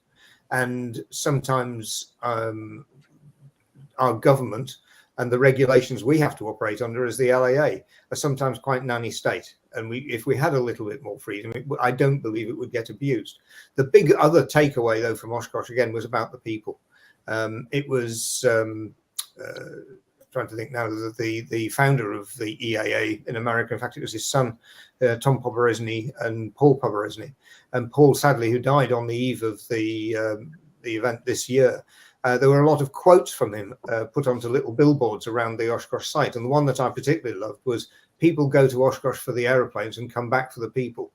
And sometimes our government and the regulations we have to operate under as the LAA are sometimes quite nanny state. And if we had a little bit more freedom, I don't believe it would get abused. The big other takeaway, though, from Oshkosh, again, was about the people. It was, trying to think now, the founder of the EAA in America, in fact, it was his son, Tom Poborezny and Paul Poborezny. And Paul, sadly, who died on the eve of the event this year. There were a lot of quotes from him put onto little billboards around the Oshkosh site. And the one that I particularly loved was, people go to Oshkosh for the aeroplanes and come back for the people.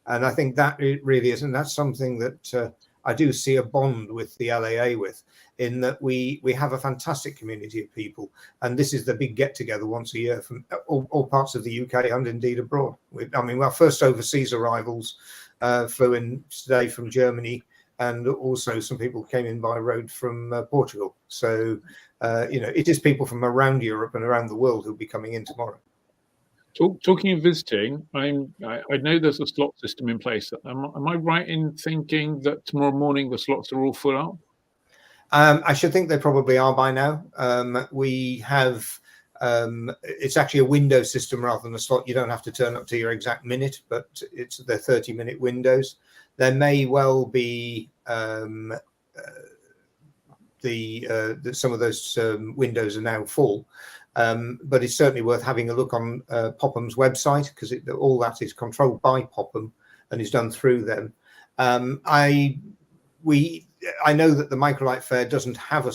And I think that it really is. And that's something that I do see a bond with the LAA with, in that we have a fantastic community of people. And this is the big get together once a year from all parts of the UK and indeed abroad. Our first overseas arrivals flew in today from Germany. And also some people came in by road from Portugal. So, it is people from around Europe and around the world who'll be coming in tomorrow. Talking of visiting, I know there's a slot system in place. Am I right in thinking that tomorrow morning the slots are all full up? I should think they probably are by now. We have, it's actually a window system rather than a slot. You don't have to turn up to your exact minute, but they're 30-minute windows. There may well be some of those windows are now full, but it's certainly worth having a look on Popham's website, because all that is controlled by Popham and is done through them. I know that the Microlight Fair doesn't have a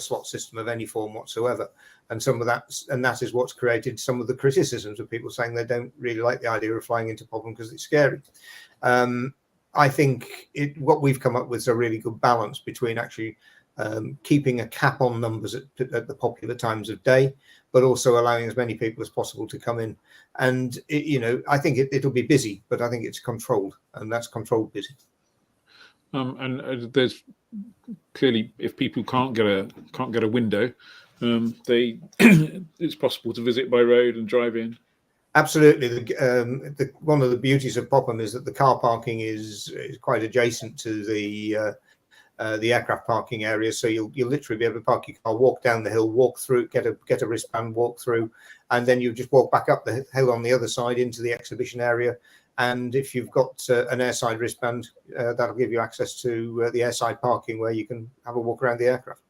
slot system of any form whatsoever, and that is what's created some of the criticisms of people saying they don't really like the idea of flying into Popham because it's scary. I think what we've come up with is a really good balance between actually keeping a cap on numbers at the popular times of day, but also allowing as many people as possible to come in. And I think it'll be busy, but I think it's controlled, and that's controlled busy. And there's clearly, if people can't get a window, it's possible to visit by road and drive in. Absolutely. One of the beauties of Popham is that the car parking is quite adjacent to the aircraft parking area, so you'll literally be able to park your car, walk down the hill, walk through, get a wristband, walk through, and then you just walk back up the hill on the other side into the exhibition area. And if you've got an airside wristband, that'll give you access to the airside parking where you can have a walk around the aircraft.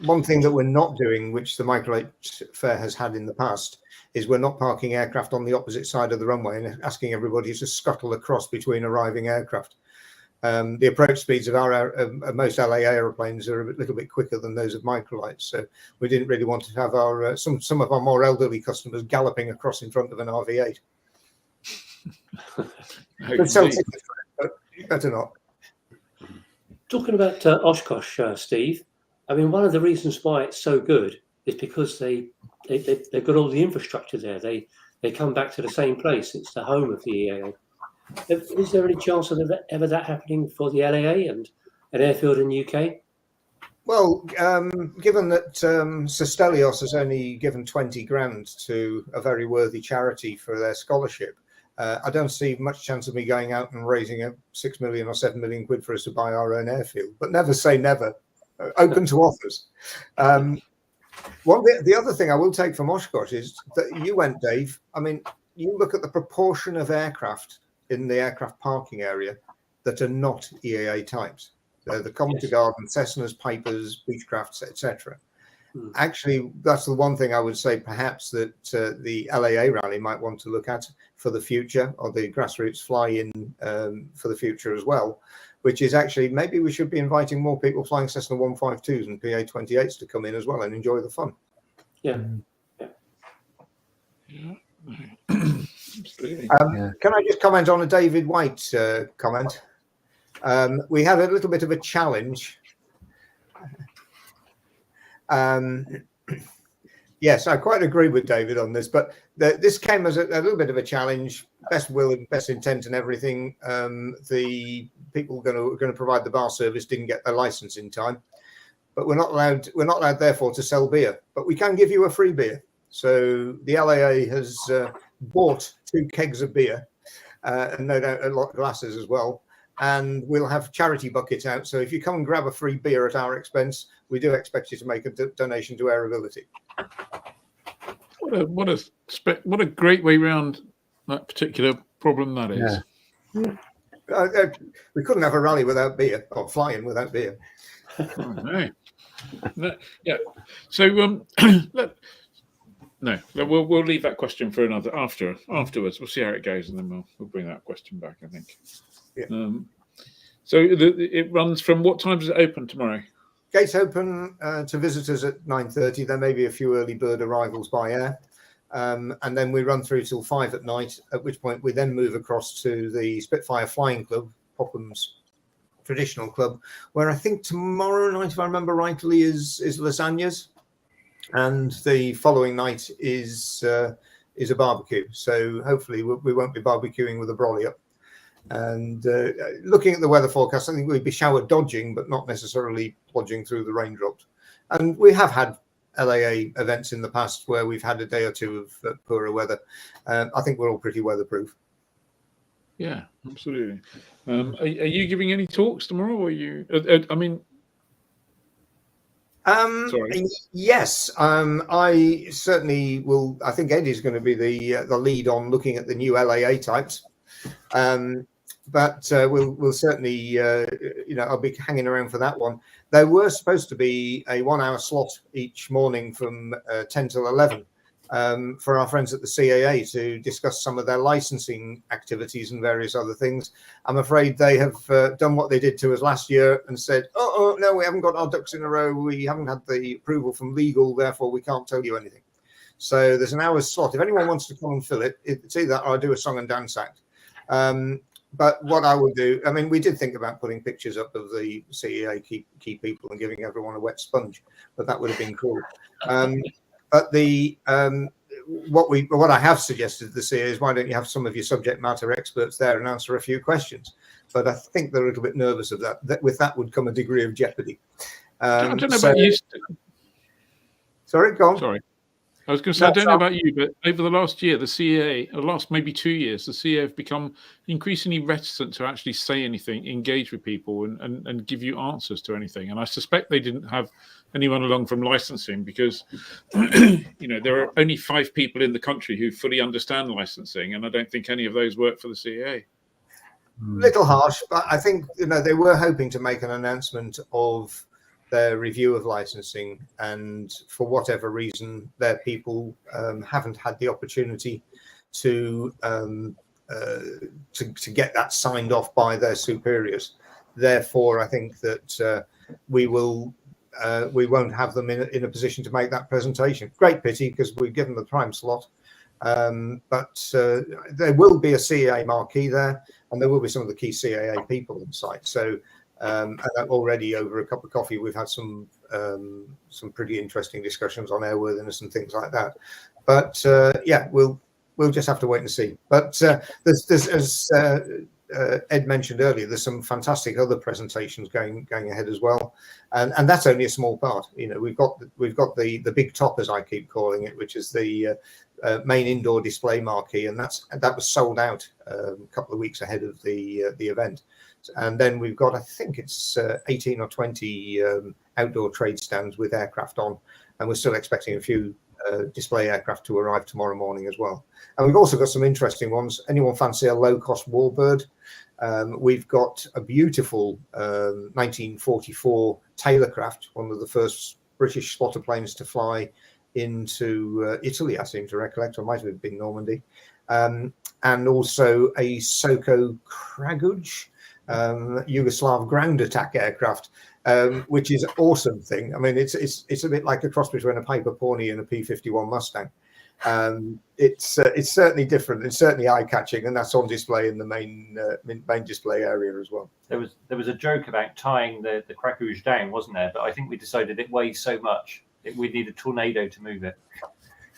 One thing that we're not doing, which the Micro 8 Fair has had in the past, is we're not parking aircraft on the opposite side of the runway and asking everybody to scuttle across between arriving aircraft. The approach speeds of most LAA aeroplanes are a little bit quicker than those of microlights, so we didn't really want to have our some of our more elderly customers galloping across in front of an RV8. Could sell tickets for it, but better not. Talking about Oshkosh, Steve, I mean, one of the reasons why it's so good is because they've got all the infrastructure there. They come back to the same place. It's the home of the EAA. Is there any chance of that happening for the LAA and an airfield in the UK? Well, given that Sir Stelios has only given 20 grand to a very worthy charity for their scholarship, I don't see much chance of me going out and raising 6 million or 7 million quid for us to buy our own airfield. But never say never. Open to offers. The other thing I will take from Oshkosh is that you went, Dave. I mean, you look at the proportion of aircraft in the aircraft parking area that are not EAA types. The Coventry Garden, Cessnas, Pipers, Beechcrafts, etc. Actually, that's the one thing I would say perhaps that the LAA rally might want to look at for the future, or the Grassroots fly-in for the future as well, which is actually maybe we should be inviting more people flying Cessna 152s and PA-28s to come in as well and enjoy the fun. Yeah. Can I just comment on a David White comment? We had a little bit of a challenge. Yes, I quite agree with David on this, but this came as a little bit of a challenge. Best will and best intent and everything. The people going to provide the bar service didn't get their license in time, but we're not allowed therefore to sell beer, but we can give you a free beer. So the LAA has bought 2 kegs of beer and no doubt a lot of glasses as well. And we'll have charity buckets out. So if you come and grab a free beer at our expense, we do expect you to make a donation to Airability. What a great way round that particular problem that is. Yeah. We couldn't have a rally without beer, or flying without beer. No. Yeah. So we'll leave that question for another afterwards. We'll see how it goes, and then we'll bring that question back, I think. Yeah. So it runs from what time does it open tomorrow? Gates open to visitors at 9:30. There may be a few early bird arrivals by air. And then we run through till 5 at night, at which point we then move across to the Spitfire Flying Club, Popham's traditional club, where I think tomorrow night, if I remember rightly, is lasagnas. And the following night is a barbecue. So hopefully we won't be barbecuing with a brolly up. And looking at the weather forecast, I think we'd be shower dodging, but not necessarily plodging through the raindrops. And we have had LAA events in the past where we've had a day or two of poorer weather. I think we're all pretty weatherproof. Yeah, absolutely. Are you giving any talks tomorrow? Or are you? I mean. Sorry. Yes, I certainly will. I think Eddie's going to be the lead on looking at the new LAA types. But we'll certainly, I'll be hanging around for that one. There were supposed to be a 1 hour slot each morning from 10 till 11 for our friends at the CAA to discuss some of their licensing activities and various other things. I'm afraid they have done what they did to us last year and said, oh, no, we haven't got our ducks in a row. We haven't had the approval from legal, therefore we can't tell you anything. So there's an hour's slot. If anyone wants to come and fill it, it's either that or I do a song and dance act. But what I will do, I mean, we did think about putting pictures up of the CEA key people and giving everyone a wet sponge, but that would have been cool. But what I have suggested to the CEA is why don't you have some of your subject matter experts there and answer a few questions? but I think they're a little bit nervous of that. With that would come a degree of jeopardy. I don't know about you. Sorry, go on. Sorry. I was going to say, I don't know about you, but over the last year, the CAA, the last maybe 2 years, the CAA have become increasingly reticent to actually say anything, engage with people, and give you answers to anything. And I suspect they didn't have anyone along from licensing because, there are only 5 people in the country who fully understand licensing, and I don't think any of those work for the CAA. Little harsh, but I think they were hoping to make an announcement of their review of licensing, and for whatever reason, their people haven't had the opportunity to get that signed off by their superiors. Therefore, I think that we won't have them in a position to make that presentation. Great pity, because we've given the prime slot. But there will be a CAA marquee there, and there will be some of the key CAA people on site. So. And already over a cup of coffee, we've had some pretty interesting discussions on airworthiness and things like that. But we'll just have to wait and see. But there's as Ed mentioned earlier, there's some fantastic other presentations going ahead as well, and that's only a small part. We've got the big top, as I keep calling it, which is the main indoor display marquee, and that was sold out a couple of weeks ahead of the event. And then we've got, I think it's 18 or 20 outdoor trade stands with aircraft on, and we're still expecting a few display aircraft to arrive tomorrow morning as well. And we've also got some interesting ones. Anyone fancy a low-cost warbird? We've got a beautiful 1944 Taylorcraft, one of the first British spotter planes to fly into Italy, I seem to recollect, or might have been Normandy. And also a Soko Kraguj, Yugoslav ground attack aircraft, which is an awesome thing. I mean, it's a bit like a cross between a Piper Pawnee and a P-51 Mustang. It's certainly different. It's certainly eye-catching, and that's on display in the main display area as well. There was a joke about tying the Krakuj down, wasn't there? But I think we decided it weighs so much that we need a tornado to move it.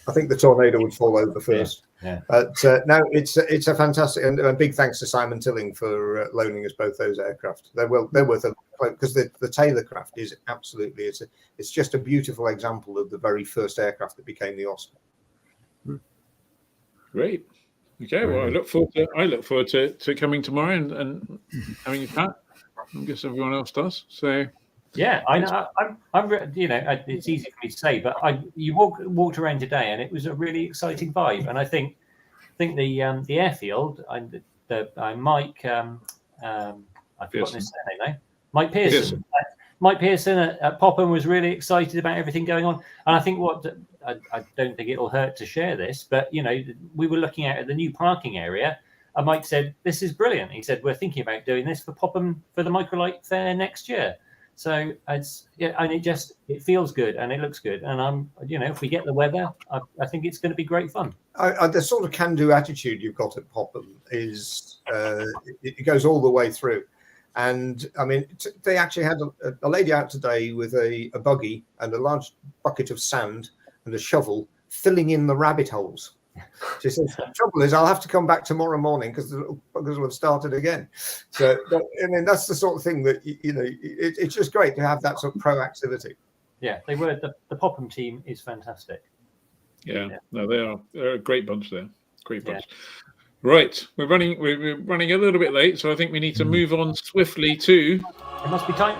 I think the tornado would fall over first. Yeah. But no, it's a fantastic, and a big thanks to Simon Tilling for loaning us both those aircraft. They're worth a, because the Taylorcraft is absolutely it's just a beautiful example of the very first aircraft that became the Oscar. Great. Okay. Well, I look forward to coming tomorrow and having a chat. I guess everyone else does. So. Yeah, I know. It's easy for me to say, but you walked around today, and it was a really exciting vibe. And I think the airfield, Mike, I've forgotten his surname now. Mike Pearson. Mike Pearson at Popham was really excited about everything going on. And I think I don't think it'll hurt to share this, but we were looking at the new parking area, and Mike said, "This is brilliant." He said, "We're thinking about doing this for Popham for the Microlight Fair next year." So and it feels good and it looks good, and if we get the weather, I think it's going to be great fun. The sort of can-do attitude you've got at Popham is it goes all the way through, and I mean they actually had a lady out today with a buggy and a large bucket of sand and a shovel filling in the rabbit holes. She says, "The trouble is, I'll have to come back tomorrow morning because the little buggers will have started again." So, I mean, that's the sort of thing that it's just great to have that sort of proactivity. Yeah, they were. The Popham team is fantastic. Yeah, no, they are. They're a great bunch there. Great bunch. Yeah. Right, we're running a little bit late, so I think we need to move on swiftly to. It must be time.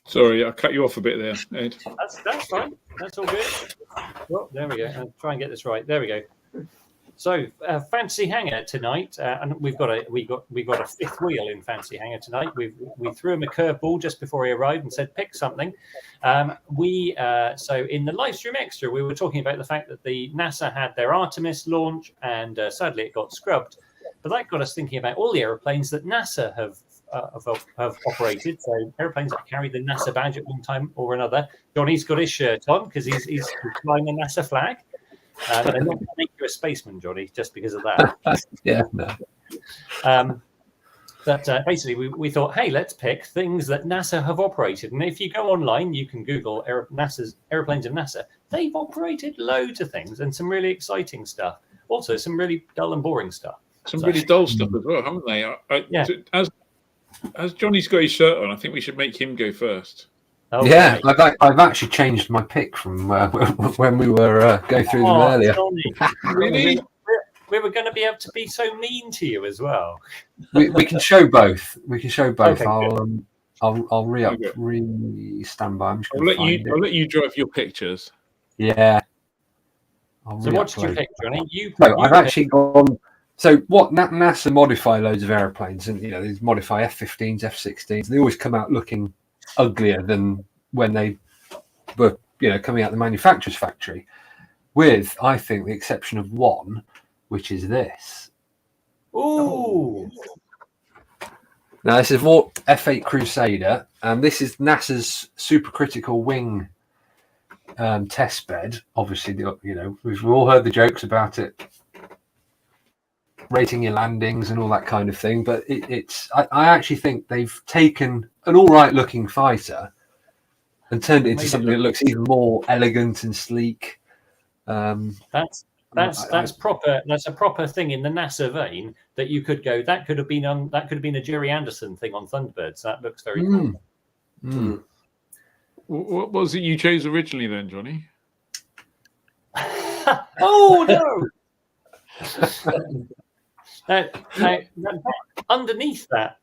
Sorry, I cut you off a bit there, Ed. That's fine. That's all good. Well, there we go. I'll try and get this right. There we go. So, Fantasy Hangar tonight, and we've got a fifth wheel in Fantasy Hangar tonight. We threw him a curveball just before he arrived and said pick something. So in the Livestream Extra, we were talking about the fact that the NASA had their Artemis launch, and sadly it got scrubbed. But that got us thinking about all the aeroplanes that NASA have operated. So airplanes that carry the NASA badge at one time or another. Johnny's got his shirt on because he's flying the NASA flag. They're not going to make you a spaceman, Johnny, just because of that. Yeah. No. But basically, we thought, hey, let's pick things that NASA have operated. And if you go online, you can Google NASA's airplanes of NASA. They've operated loads of things and some really exciting stuff. Also, some really dull and boring stuff. Some really dull stuff as well, haven't they? As Johnny's got his shirt on, I think we should make him go first. Okay. Yeah, I've actually changed my pick from when we were going through them earlier. Really? We were going to be able to be so mean to you as well. We can show both. We can show both. Okay, I'll stand by. I'll let you drive your pictures. Yeah. So what did you pick, Johnny? I've actually gone. So what NASA modify loads of airplanes, and they modify F-15s, F-16s. They always come out looking uglier than when they were, coming out the manufacturer's factory. With, I think, the exception of one, which is this. Ooh. Now this is F-8 Crusader, and this is NASA's supercritical wing test bed. Obviously, we've all heard the jokes about it, rating your landings and all that kind of thing. But I actually think they've taken an all right looking fighter and turned it into something that looks even more elegant and sleek. That's proper. That's a proper thing in the NASA vein that you could go. That could have been a Jerry Anderson thing on Thunderbirds. That looks very cool. Mm. What was it you chose originally then, Johnny? Oh no! Underneath that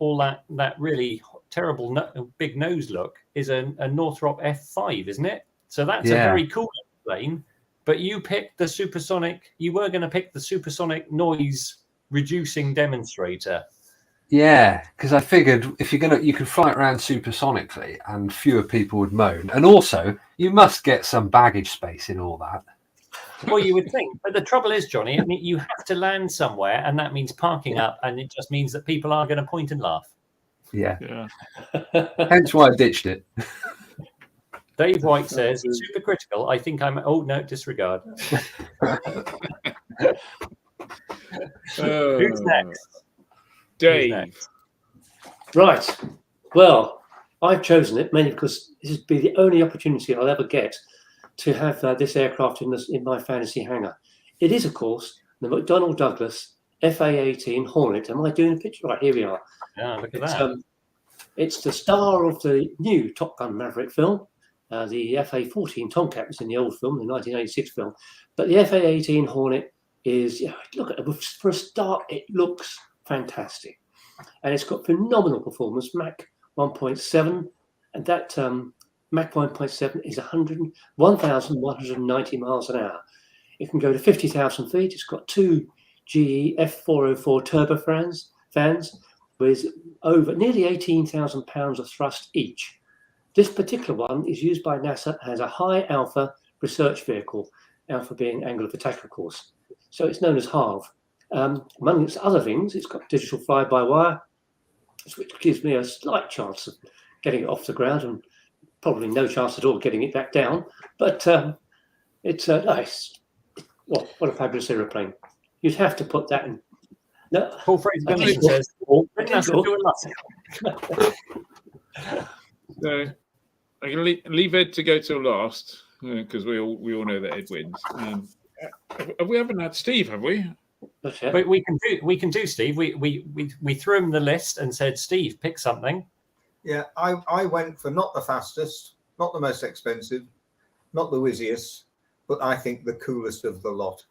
really terrible big nose look is a Northrop F5, isn't it? So that's a very cool plane. But you picked the supersonic. You were going to pick the supersonic noise reducing demonstrator. Yeah, because I figured if you can fly it around supersonically, and fewer people would moan. And also, you must get some baggage space in all that. Well, you would think, but the trouble is, Johnny, I mean, you have to land somewhere, and that means parking up, and it just means that people are going to point and laugh. Yeah. Hence why I ditched it. Dave White says, supercritical. I think I'm. Oh no, disregard. Who's next? Dave. Who's next? Right. Well, I've chosen it mainly because this would be the only opportunity I'll ever get to have this aircraft in my fantasy hangar. It is, of course, the McDonnell Douglas FA-18 Hornet. Am I doing a picture? Right, here we are. Yeah, look at that. It's the star of the new Top Gun Maverick film. The FA-14 Tomcat was in the old film, the 1986 film. But the FA-18 Hornet is, look at it. For a start, it looks fantastic. And it's got phenomenal performance, Mach 1.7. And that Mach 1.7 is 1,190 miles an hour. It can go to 50,000 feet. It's got two GE F404 turbofans with over nearly 18,000 pounds of thrust each. This particular one is used by NASA as a high alpha research vehicle, alpha being angle of attack, of course. So it's known as HARV. Among its other things, it's got digital fly-by-wire, which gives me a slight chance of getting it off the ground and probably no chance at all getting it back down. But it's nice. What a fabulous aeroplane. You'd have to put that in. No, Paul Fraser Gunnarsson says, NASA doing nothing. So I'm going to leave Ed to go till last because we all know that Ed wins. We haven't had Steve, have we? But we can do Steve. We threw him the list and said, Steve, pick something. Yeah, I went for not the fastest, not the most expensive, not the whizziest, but I think the coolest of the lot.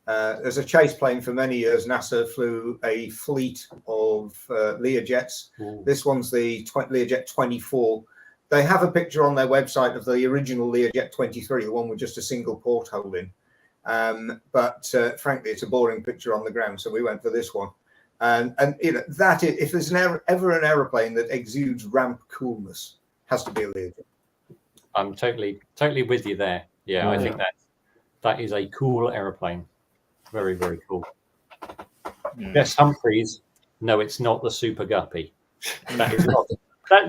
As a chase plane for many years, NASA flew a fleet of Learjets. Ooh. This one's the Learjet 24. They have a picture on their website of the original Learjet 23, the one with just a single porthole in. But frankly, it's a boring picture on the ground, so we went for this one. And that if there's ever an aeroplane that exudes ramp coolness, has to be a Learjet. I'm totally with you there. Yeah, I think that is a cool aeroplane. Very, very cool. Yeah. Yes, Humphreys. No, it's not the Super Guppy. That is not.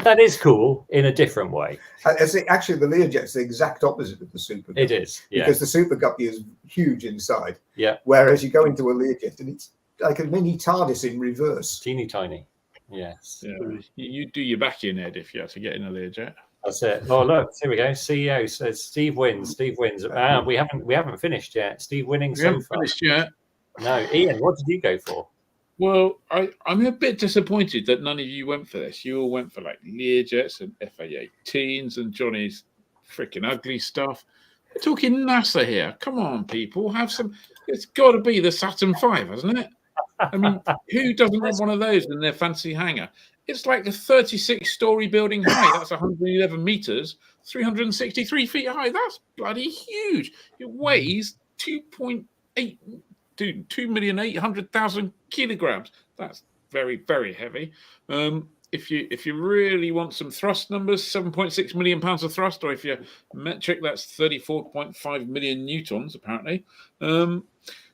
That is cool in a different way. Actually, the Learjet's the exact opposite of the Super Guppy. It is, yeah. Because the Super Guppy is huge inside. Yeah. Whereas you go into a Learjet and it's like a mini TARDIS in reverse. Teeny tiny. Yes. Yeah. You do your back in, Ed, if you have to get in a Learjet. That's it. Oh, look, here we go. CEO says Steve wins. Steve wins. We haven't finished yet. Steve winning We so haven't far. finished yet. No, Ian, what did you go for? Well, I'm a bit disappointed that none of you went for this. You all went for like Learjets and FA-18s and Johnny's freaking ugly stuff. We're talking NASA here. Come on, people, have some. It's got to be the Saturn V, hasn't it? I mean, who doesn't want one of those in their fancy hangar? It's like a 36-story building high. That's 111 meters, 363 feet high. That's bloody huge. It weighs 2,800,000 kilograms. That's very, very heavy. If you really want some thrust numbers, 7.6 million pounds of thrust, or if you're metric, that's 34.5 million newtons, apparently.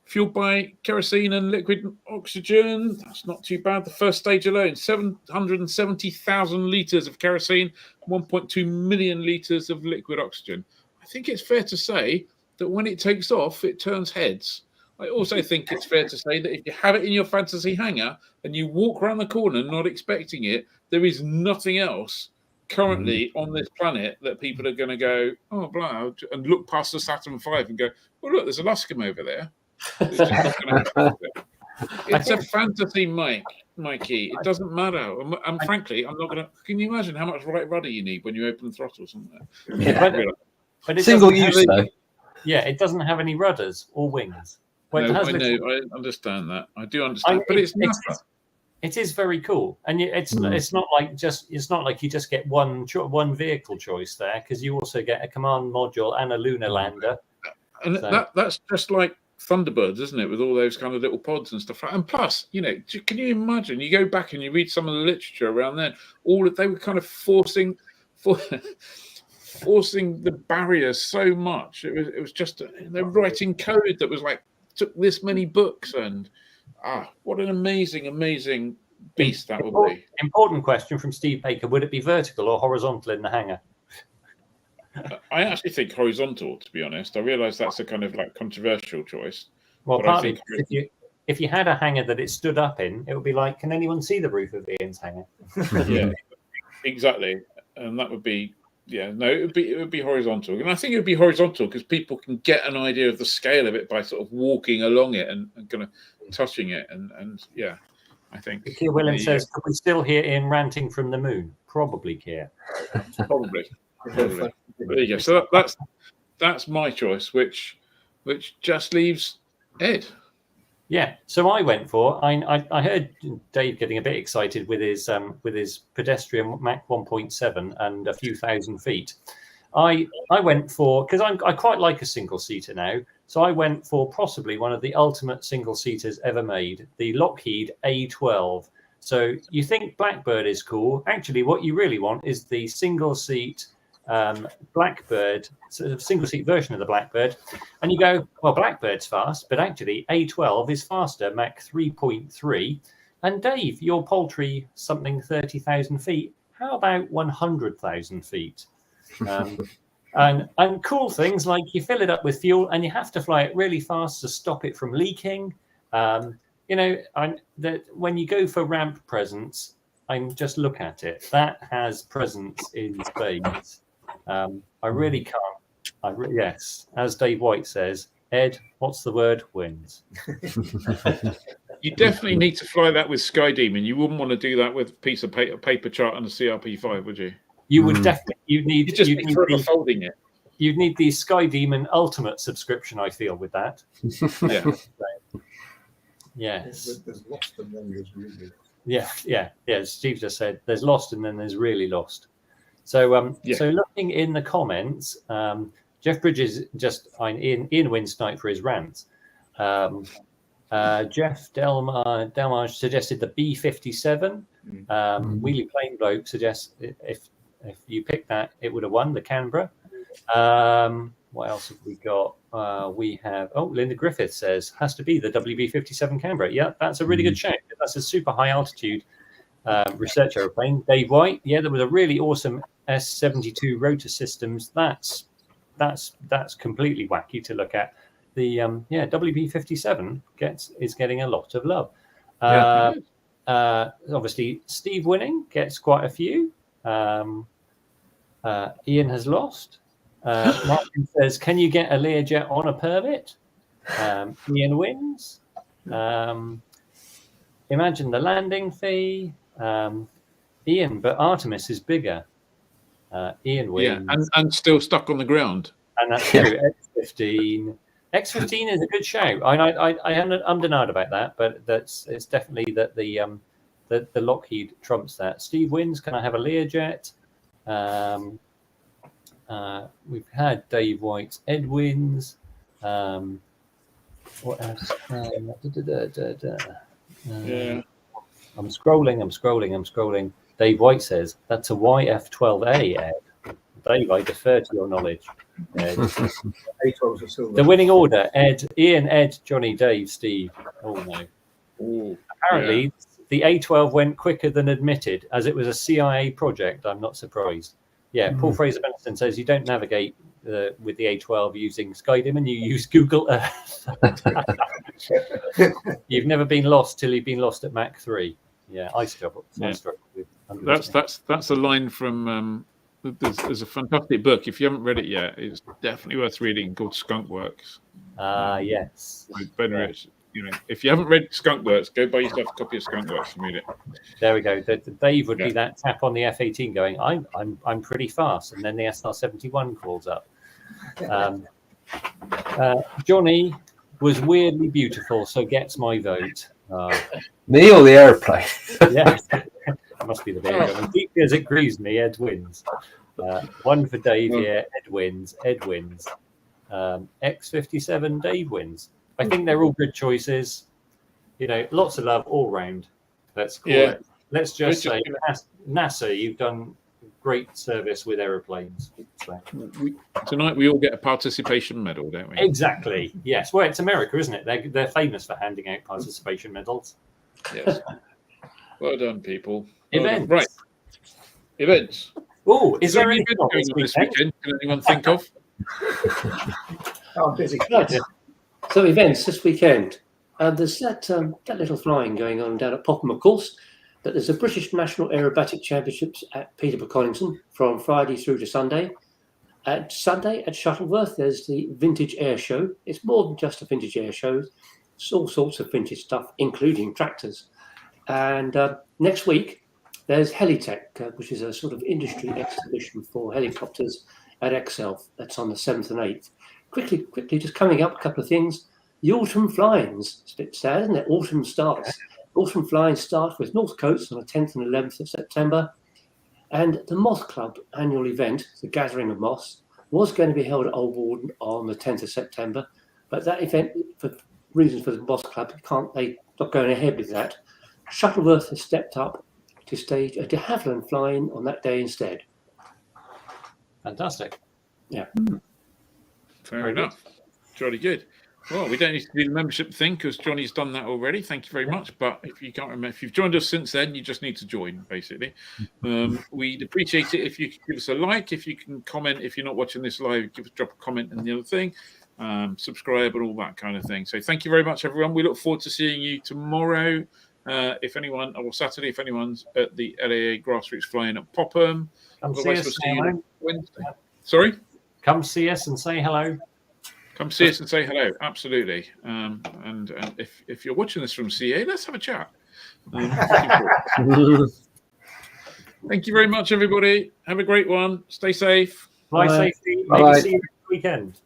Fueled by kerosene and liquid oxygen. That's not too bad. The first stage alone, 770,000 litres of kerosene, 1.2 million litres of liquid oxygen. I think it's fair to say that when it takes off, it turns heads. I also think it's fair to say that if you have it in your fantasy hangar and you walk around the corner not expecting it, there is nothing else currently on this planet that people are going to go, oh, blah, and look past the Saturn V and go, oh, look, there's a Luscombe over there. It's just not going to happen. It's a fantasy, Mikey. It doesn't matter. And frankly, I'm not going to. Can you imagine how much right rudder you need when you open the throttle or something? Yeah. But it Single use, though. Yeah, it doesn't have any rudders or wings. Well, no, I know. I understand that. I do understand. But it's NASA. It is very cool, and it's not like you just get one vehicle choice there, because you also get a command module and a lunar lander. And that's just like Thunderbirds, isn't it? With all those kind of little pods and stuff. And plus, can you imagine? You go back and you read some of the literature around then. They were kind of forcing the barriers so much. It was just they're writing code that was like took this many books, and what an amazing beast that would be. Important question from Steve Baker: would it be vertical or horizontal in the hangar? I actually think horizontal, to be honest. I realise that's a kind of like controversial choice. Well, partly if you had a hangar that it stood up in, it would be like, can anyone see the roof of Ian's hangar? Yeah, exactly. And that would be, it would be horizontal. And I think it would be horizontal because people can get an idea of the scale of it by sort of walking along it and kind of touching it. And yeah, I think. Keir Williams says, could we still hear Ian ranting from the moon? Probably, Keir. Probably. There you go. So that's my choice, which just leaves Ed. Yeah. So I went for. I heard Dave getting a bit excited with his pedestrian Mach 1.7 and a few thousand feet. I went for, because I quite like a single seater now. So I went for possibly one of the ultimate single seaters ever made, the Lockheed A12. So you think Blackbird is cool? Actually, what you really want is the single seat Blackbird, sort of single seat version of the Blackbird, and you go, well, Blackbird's fast, but actually A12 is faster, Mach 3.3. And Dave, your paltry something 30,000 feet, how about 100,000 feet? And cool things like you fill it up with fuel and you have to fly it really fast to stop it from leaking. When you go for ramp presence, just look at it. That has presence in space. I really can't. Yes, as Dave White says, Ed, what's the word? Wins. You definitely need to fly that with Sky Demon. You wouldn't want to do that with a piece of paper chart and a CRP5, would you? You would definitely. You'd need folding it. You'd need the Sky Demon Ultimate subscription, I feel, with that. Yeah. Yes. There's lost and then there's really. Yeah. Steve just said there's lost and then there's really lost. So, So looking in the comments, Jeff Bridges Ian wins tonight for his rants. Jeff Delmarge suggested the B-57. Wheelie Plain Bloke suggests if you picked that, it would have won the Canberra. What else have we got? We have Linda Griffith says has to be the WB-57 Canberra. Yeah, that's a really good shout. That's a super high altitude research aeroplane. Dave White, yeah, there was a really awesome S-72 rotor systems. That's completely wacky to look at. The WB-57 is getting a lot of love. Obviously, Steve winning gets quite a few. Ian has lost. Martin says, "Can you get a Learjet on a permit?" Ian wins. Imagine the landing fee. Ian, but Artemis is bigger. Ian wins. Yeah, and still stuck on the ground. And that's true. X15. X15 is a good show. I am undenied about that, but it's definitely that the Lockheed trumps that. Steve wins. Can I have a Learjet? We've had Dave White. Ed wins. What else? Yeah. I'm scrolling. Dave White says that's a YF-12A, Ed. Dave, I defer to your knowledge. Ed. The winning order: Ian, Ed, Johnny, Dave, Steve. Oh no! Ooh, apparently, the A12 went quicker than admitted, as it was a CIA project. I'm not surprised. Yeah, Paul Fraser Benson says you don't navigate with the A12 using SkyDim, you use Google Earth. You've never been lost till you've been lost at Mach 3. Yeah, I struggle. Yeah. That's a line from. There's a fantastic book. If you haven't read it yet, it's definitely worth reading. Called Skunk Works. Yes. With Ben Rich. You know, if you haven't read Skunk Works, go buy yourself a copy of Skunk Works and read it. There we go. Dave would be that tap on the F-18 going, I'm pretty fast, and then the SR-71 calls up. Johnny was weirdly beautiful, so gets my vote. Me or the aeroplane? Yes, that must be the big one. Deeply as it grieves me, Ed wins. One for Dave here. Ed wins. X57, Dave wins. I think they're all good choices. You know, lots of love all round. Let's call it. Let's just say, NASA, you've done great service with aeroplanes. So. Tonight we all get a participation medal, don't we? Exactly. Yes. Well, it's America, isn't it? They're famous for handing out participation medals. Yes. Well done, people. Events. Right. Events. Oh, is there any event going on this weekend? Can anyone think of? I'm busy. So events this weekend. There's that little flying going on down at Popham, of course, but there's a British National Aerobatic Championships at Peterborough Coningson from Friday through to Sunday. At Sunday at Shuttleworth, there's the Vintage Air Show. It's more than just a vintage air show. It's all sorts of vintage stuff, including tractors. And next week, there's Helitech, which is a sort of industry exhibition for helicopters at Excel. That's on the 7th and 8th. Quickly, just coming up, a couple of things. The autumn flyings. It's a bit sad, isn't it? Autumn starts. Autumn flyings start with North Coast on the 10th and 11th of September. And the Moth Club annual event, the Gathering of Moths, was going to be held at Old Warden on the 10th of September. But that event, for reasons for the Moth Club, they're not going ahead with that. Shuttleworth has stepped up to stage a de Havilland flying on that day instead. Fantastic. Yeah. Fair enough. Jolly good. Well, we don't need to do the membership thing because Johnny's done that already. Thank you very much. But if you can't remember, if you've joined us since then, you just need to join, basically. We'd appreciate it if you could give us a like, if you can comment. If you're not watching this live, drop a comment and the other thing. Subscribe and all that kind of thing. So thank you very much, everyone. We look forward to seeing you tomorrow. If anyone, or Saturday, if anyone's at the LAA Grassroots flying at Popham. Come see us. Wednesday. Sorry? Come see us and say hello. Come see us and say hello. Absolutely. And if you're watching this from CA, let's have a chat. Thank you very much, everybody. Have a great one. Stay safe. Fly safety. Bye. Maybe see you next weekend.